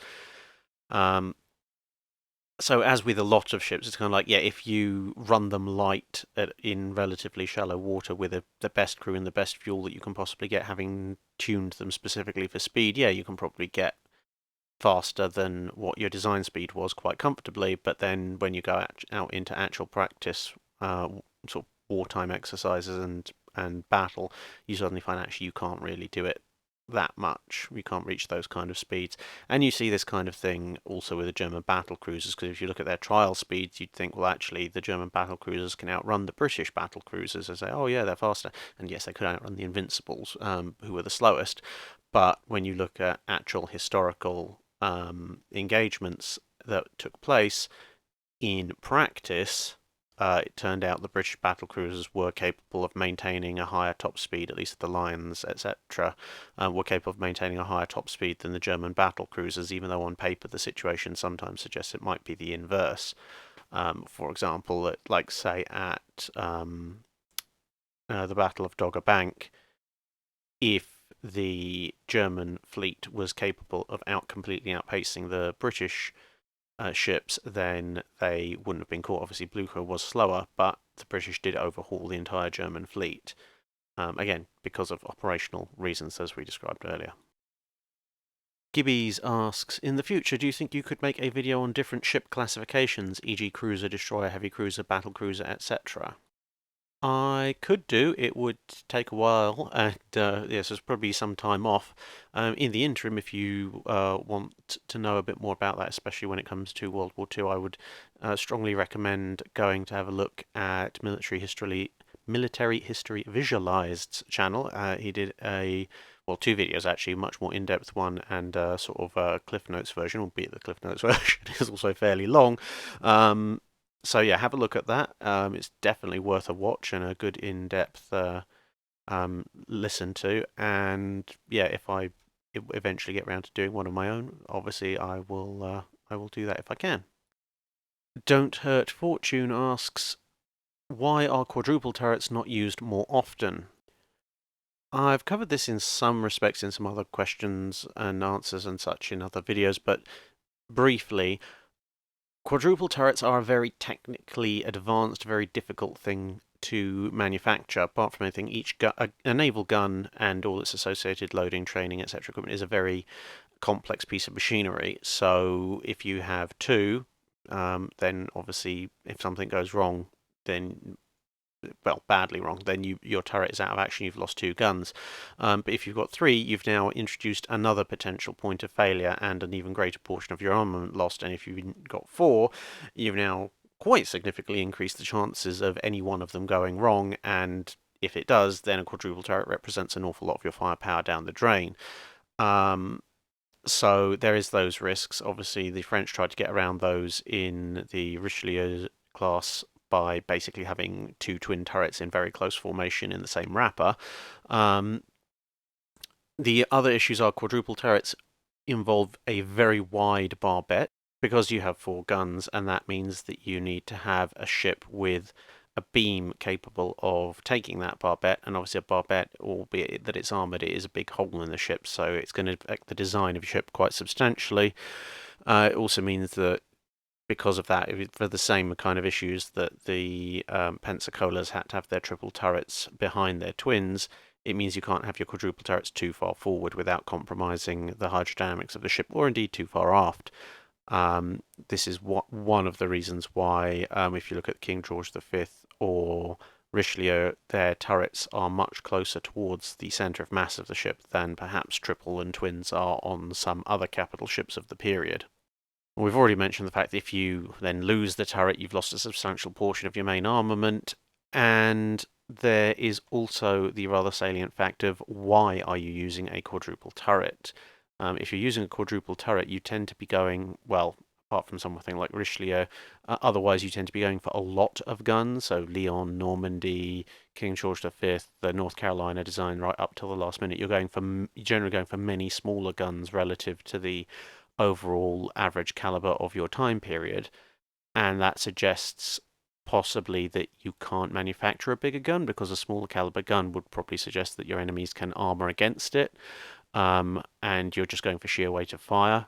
A: So as with a lot of ships, it's kind of like, yeah, if you run them light in relatively shallow water with the best crew and the best fuel that you can possibly get, having tuned them specifically for speed, yeah, you can probably get faster than what your design speed was quite comfortably. But then when you go out into actual practice, sort of wartime exercises and battle, you suddenly find actually you can't really do it that much. You can't reach those kind of speeds. And you see this kind of thing also with the German battle cruisers, because if you look at their trial speeds, you'd think, well, actually, the German battle cruisers can outrun the British battle cruisers, and say, oh yeah, they're faster. And yes, they could outrun the Invincibles, who were the slowest. But when you look at actual historical engagements that took place in practice, it turned out the British battle cruisers were capable of maintaining a higher top speed, at least the Lions, etc., were capable of maintaining a higher top speed than the German battle cruisers, even though on paper the situation sometimes suggests it might be the inverse. For example, like say at the Battle of Dogger Bank, if the German fleet was capable of completely outpacing the British ships, then they wouldn't have been caught. Obviously, Blucher was slower, but the British did overhaul the entire German fleet. Again, because of operational reasons, as we described earlier. Gibbies asks, in the future, do you think you could make a video on different ship classifications, e.g. cruiser, destroyer, heavy cruiser, battle cruiser, etc.? I could do. It would take a while, and yes, there's probably some time off. In the interim, if you want to know a bit more about that, especially when it comes to World War II, I would strongly recommend going to have a look at Military History Visualized's channel. He did two videos actually, much more in-depth one and sort of a Cliff Notes version, albeit the Cliff Notes version is also fairly long. So yeah, have a look at that. It's definitely worth a watch and a good in-depth listen to. And yeah, if I eventually get around to doing one of my own, obviously I will do that if I can. Don't Hurt Fortune asks, why are quadruple turrets not used more often? I've covered this in some respects in some other questions and answers and such in other videos, but briefly, quadruple turrets are a very technically advanced, very difficult thing to manufacture. Apart from anything, a naval gun and all its associated loading, training, etc. equipment is a very complex piece of machinery. So if you have two, then obviously if something goes wrong, then badly wrong, then your turret is out of action, you've lost two guns. But if you've got three, you've now introduced another potential point of failure and an even greater portion of your armament lost. And if you've got four, you've now quite significantly increased the chances of any one of them going wrong. And if it does, then a quadruple turret represents an awful lot of your firepower down the drain. So there is those risks. Obviously, the French tried to get around those in the Richelieu class by basically having two twin turrets in very close formation in the same wrapper. The other issues are quadruple turrets involve a very wide barbette because you have four guns, and that means that you need to have a ship with a beam capable of taking that barbette, and obviously a barbette, albeit that it's armoured, it is a big hole in the ship, so it's going to affect the design of your ship quite substantially. It also means that because of that, for the same kind of issues that the Pensacola's had to have their triple turrets behind their twins, it means you can't have your quadruple turrets too far forward without compromising the hydrodynamics of the ship, or indeed too far aft. This is one of the reasons why, if you look at King George V or Richelieu, their turrets are much closer towards the centre of mass of the ship than perhaps triple and twins are on some other capital ships of the period. We've already mentioned the fact that if you then lose the turret, you've lost a substantial portion of your main armament, and there is also the rather salient fact of why are you using a quadruple turret? If you're using a quadruple turret, you tend to be going, well, apart from something like Richelieu, otherwise you tend to be going for a lot of guns, so Lyon, Normandy, King George V, the North Carolina design right up till the last minute. You're generally going for many smaller guns relative to the overall average caliber of your time period, and that suggests possibly that you can't manufacture a bigger gun because a smaller caliber gun would probably suggest that your enemies can armor against it, and you're just going for sheer weight of fire.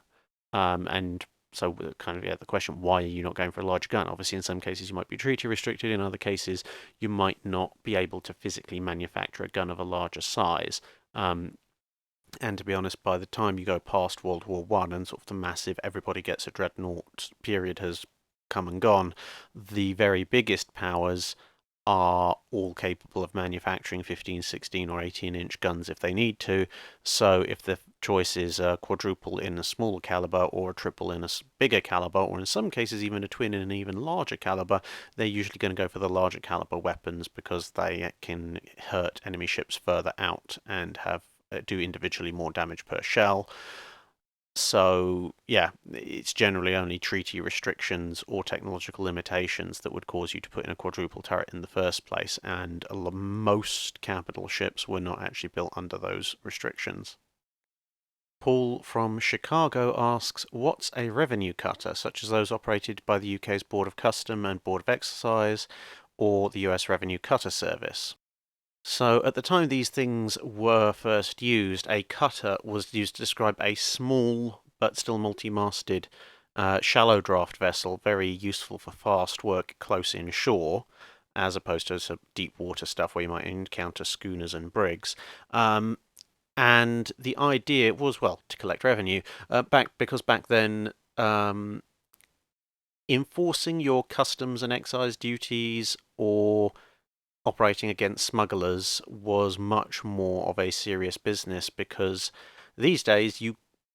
A: And so the question, why are you not going for a large gun? Obviously, in some cases you might be treaty restricted, in other cases you might not be able to physically manufacture a gun of a larger size. And to be honest, by the time you go past World War I and sort of the massive everybody gets a dreadnought period has come and gone, the very biggest powers are all capable of manufacturing 15, 16 or 18-inch guns if they need to. So if the choice is a quadruple in a smaller caliber or a triple in a bigger caliber, or in some cases even a twin in an even larger caliber, they're usually going to go for the larger caliber weapons because they can hurt enemy ships further out and do individually more damage per shell. So, yeah, it's generally only treaty restrictions or technological limitations that would cause you to put in a quadruple turret in the first place, and most capital ships were not actually built under those restrictions. Paul from Chicago asks, what's a revenue cutter, such as those operated by the UK's Board of Custom and Board of Excise, or the US Revenue Cutter Service? So at the time these things were first used, a cutter was used to describe a small but still multi-masted shallow draft vessel, very useful for fast work close inshore, as opposed to some deep water stuff where you might encounter schooners and brigs. And the idea was, well, to collect revenue, because back then enforcing your customs and excise duties or operating against smugglers was much more of a serious business, because these days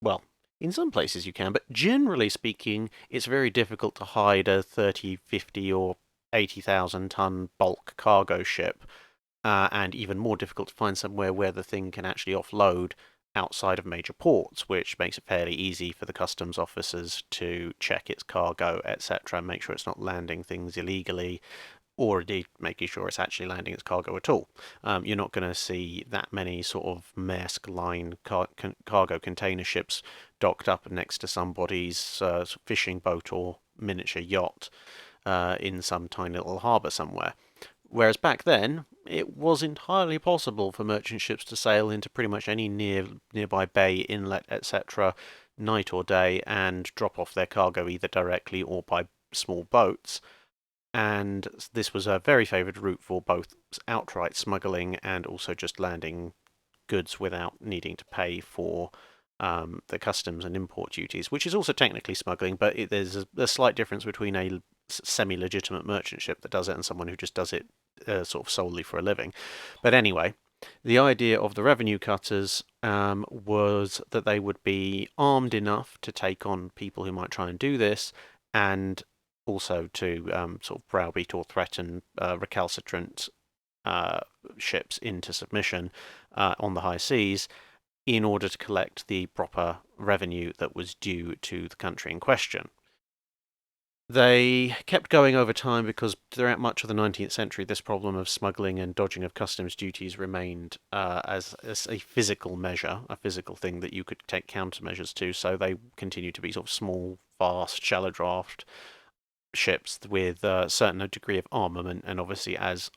A: well, in some places you can, but generally speaking, it's very difficult to hide a 30, 50 or 80,000 ton bulk cargo ship, and even more difficult to find somewhere where the thing can actually offload outside of major ports, which makes it fairly easy for the customs officers to check its cargo, etc., and make sure it's not landing things illegally. or indeed making sure it's actually landing its cargo at all. You're not going to see that many sort of Maersk line cargo container ships docked up next to somebody's fishing boat or miniature yacht in some tiny little harbour somewhere. Whereas back then, it was entirely possible for merchant ships to sail into pretty much any nearby bay, inlet, etc., night or day, and drop off their cargo either directly or by small boats. And this was a very favoured route for both outright smuggling and also just landing goods without needing to pay for the customs and import duties, which is also technically smuggling, but there's a slight difference between a semi-legitimate merchant ship that does it and someone who just does it sort of solely for a living. But anyway, the idea of the revenue cutters was that they would be armed enough to take on people who might try and do this, and also to sort of browbeat or threaten recalcitrant ships into submission on the high seas in order to collect the proper revenue that was due to the country in question. They kept going over time because throughout much of the 19th century, this problem of smuggling and dodging of customs duties remained as a physical measure, a physical thing that you could take countermeasures to. So they continued to be sort of small, fast, shallow draft ships with a certain degree of armament, and obviously as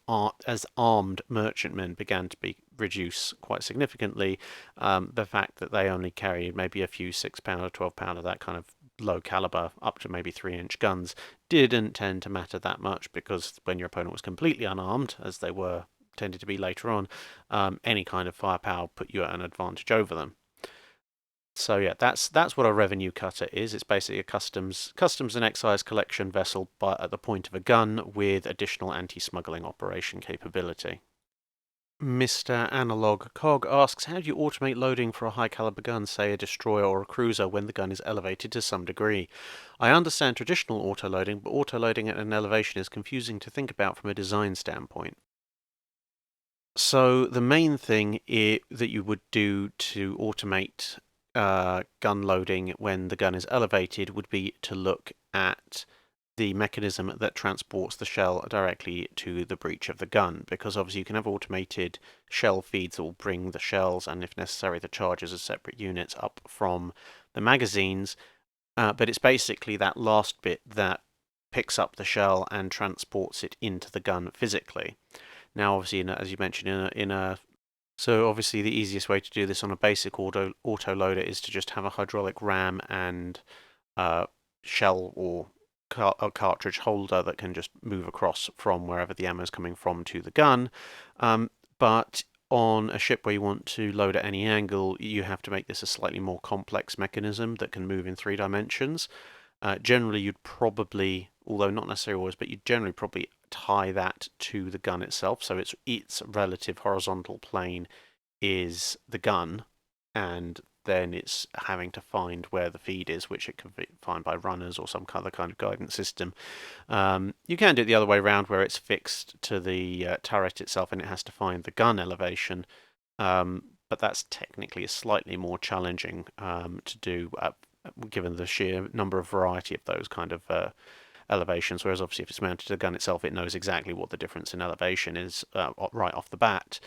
A: armed merchantmen began to be reduced quite significantly, the fact that they only carried maybe a few 6-pounder, 12-pounder, that kind of low caliber, up to maybe 3-inch guns, didn't tend to matter that much, because when your opponent was completely unarmed, as they were tended to be later on, any kind of firepower put you at an advantage over them. So yeah, that's what a revenue cutter is. It's basically a customs and excise collection vessel, but at the point of a gun with additional anti-smuggling operation capability. Mr. Analog Cog asks, how do you automate loading for a high caliber gun, say a destroyer or a cruiser, when the gun is elevated to some degree? I understand traditional autoloading, but autoloading at an elevation is confusing to think about from a design standpoint. So the main thing that you would do to automate gun loading when the gun is elevated would be to look at the mechanism that transports the shell directly to the breech of the gun, because obviously you can have automated shell feeds that will bring the shells and, if necessary, the charges as separate units up from the magazines, but it's basically that last bit that picks up the shell and transports it into the gun physically. Now, obviously, as you mentioned, so obviously the easiest way to do this on a basic autoloader is to just have a hydraulic ram and shell or a cartridge holder that can just move across from wherever the ammo is coming from to the gun. But on a ship where you want to load at any angle, you have to make this a slightly more complex mechanism that can move in 3 dimensions. Generally, you'd probably, although not necessarily always, but you'd generally probably tie that to the gun itself. So its relative horizontal plane is the gun, and then it's having to find where the feed is, which it can find by runners or some other kind of guidance system. You can do it the other way around, where it's fixed to the turret itself and it has to find the gun elevation. But that's technically slightly more challenging to do, given the sheer number of variety of those kind of elevations, whereas obviously if it's mounted to the gun itself, it knows exactly what the difference in elevation is right off the bat.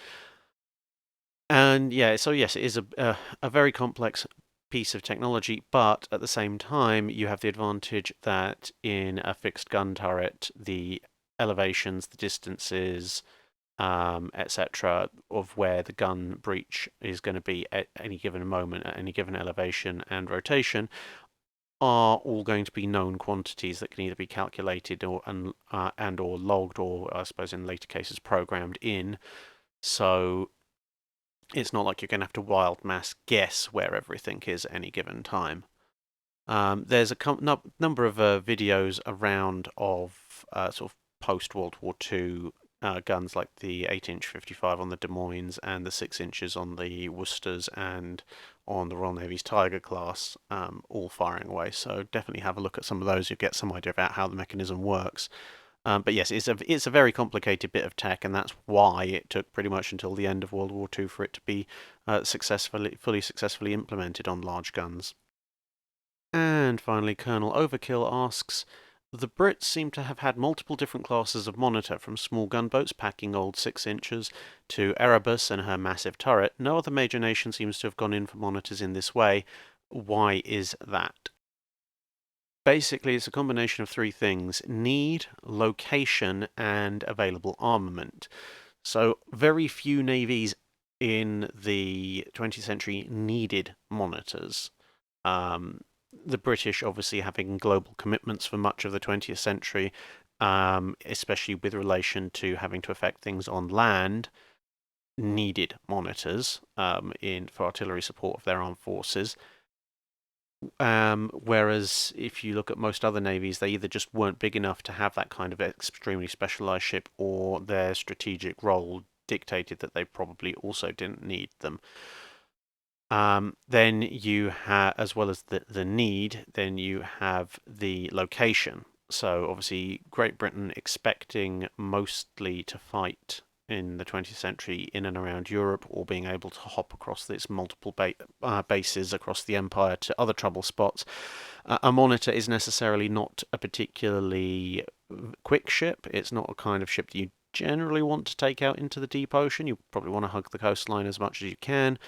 A: And yeah, so yes, it is a very complex piece of technology, but at the same time, you have the advantage that in a fixed gun turret, the elevations, the distances, etc., of where the gun breech is going to be at any given moment, at any given elevation and rotation, are all going to be known quantities that can either be calculated or and or logged, or I suppose in later cases programmed in. So it's not like you're going to have to wild mass guess where everything is at any given time. There's a number of videos around of sort of post-World War II guns, like the 8-inch 55 on the Des Moines and the 6 inches on the Worcesters and on the Royal Navy's Tiger class, all firing away. So definitely have a look at some of those. You'll get some idea about how the mechanism works. But yes, it's a very complicated bit of tech, and that's why it took pretty much until the end of World War II for it to be fully successfully implemented on large guns. And finally, Colonel Overkill asks, The Brits seem to have had multiple different classes of monitor, from small gunboats packing old 6 inches to Erebus and her massive turret. No other major nation seems to have gone in for monitors in this way. Why is that? Basically, it's a combination of three things: need, location, and available armament. So very few navies in the 20th century needed monitors. Um, the British, obviously, having global commitments for much of the 20th century, especially with relation to having to affect things on land, needed monitors for artillery support of their armed forces. Whereas if you look at most other navies, they either just weren't big enough to have that kind of extremely specialized ship, or their strategic role dictated that they probably also didn't need them. Then you have, as well as the need, then you have the location. So obviously, Great Britain expecting mostly to fight in the 20th century in and around Europe, or being able to hop across its multiple bases across the empire to other trouble spots. A monitor is necessarily not a particularly quick ship. It's not a kind of ship that you generally want to take out into the deep ocean. You probably want to hug the coastline as much as you can.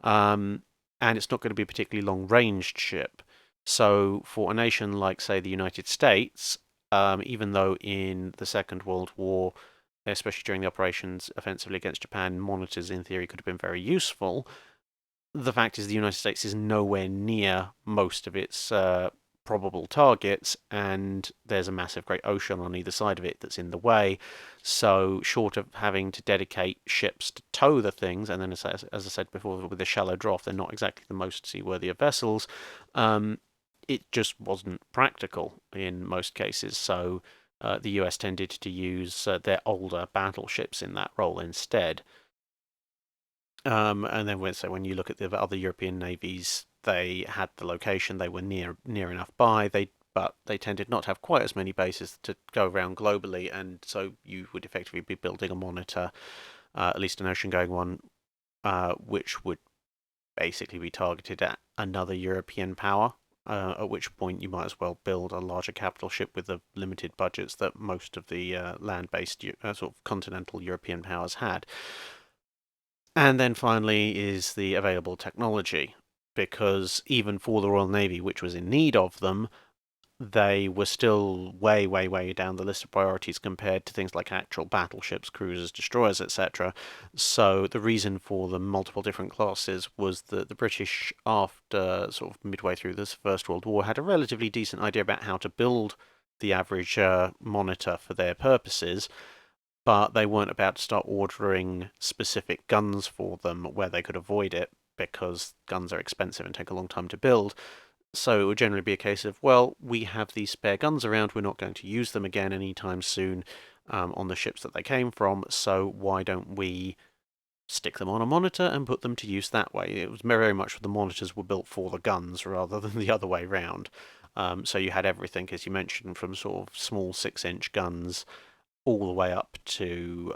A: And it's not going to be a particularly long-ranged ship. So for a nation like, say, the United States, even though in the Second World War, especially during the operations offensively against Japan, monitors in theory could have been very useful, the fact is the United States is nowhere near most of its probable targets, and there's a massive great ocean on either side of it that's in the way. So short of having to dedicate ships to tow the things, and then as I said before, with a shallow draft, they're not exactly the most seaworthy of vessels. It just wasn't practical in most cases. So the US tended to use their older battleships in that role instead. And then when you look at the other European navies, they had the location, they were near enough by, but they tended not to have quite as many bases to go around globally, and so you would effectively be building a monitor, at least an ocean-going one, which would basically be targeted at another European power. At which point you might as well build a larger capital ship with the limited budgets that most of the land-based sort of continental European powers had. And then finally is the available technology, because even for the Royal Navy, which was in need of them, they were still way, way, way down the list of priorities compared to things like actual battleships, cruisers, destroyers, etc. So the reason for the multiple different classes was that the British, after sort of midway through this First World War, had a relatively decent idea about how to build the average monitor for their purposes, but they weren't about to start ordering specific guns for them where they could avoid it, because guns are expensive and take a long time to build. So it would generally be a case of, well, we have these spare guns around, we're not going to use them again anytime soon on the ships that they came from, so why don't we stick them on a monitor and put them to use that way? It was very much the monitors were built for the guns rather than the other way round. So you had everything, as you mentioned, from sort of small 6-inch guns all the way up to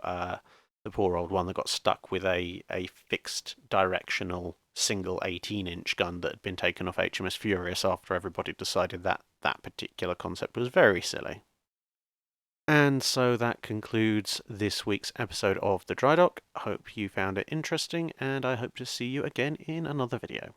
A: the poor old one that got stuck with a fixed directional single 18-inch gun that had been taken off HMS Furious after everybody decided that that particular concept was very silly. And so that concludes this week's episode of the Drydock. Hope you found it interesting, and I hope to see you again in another video.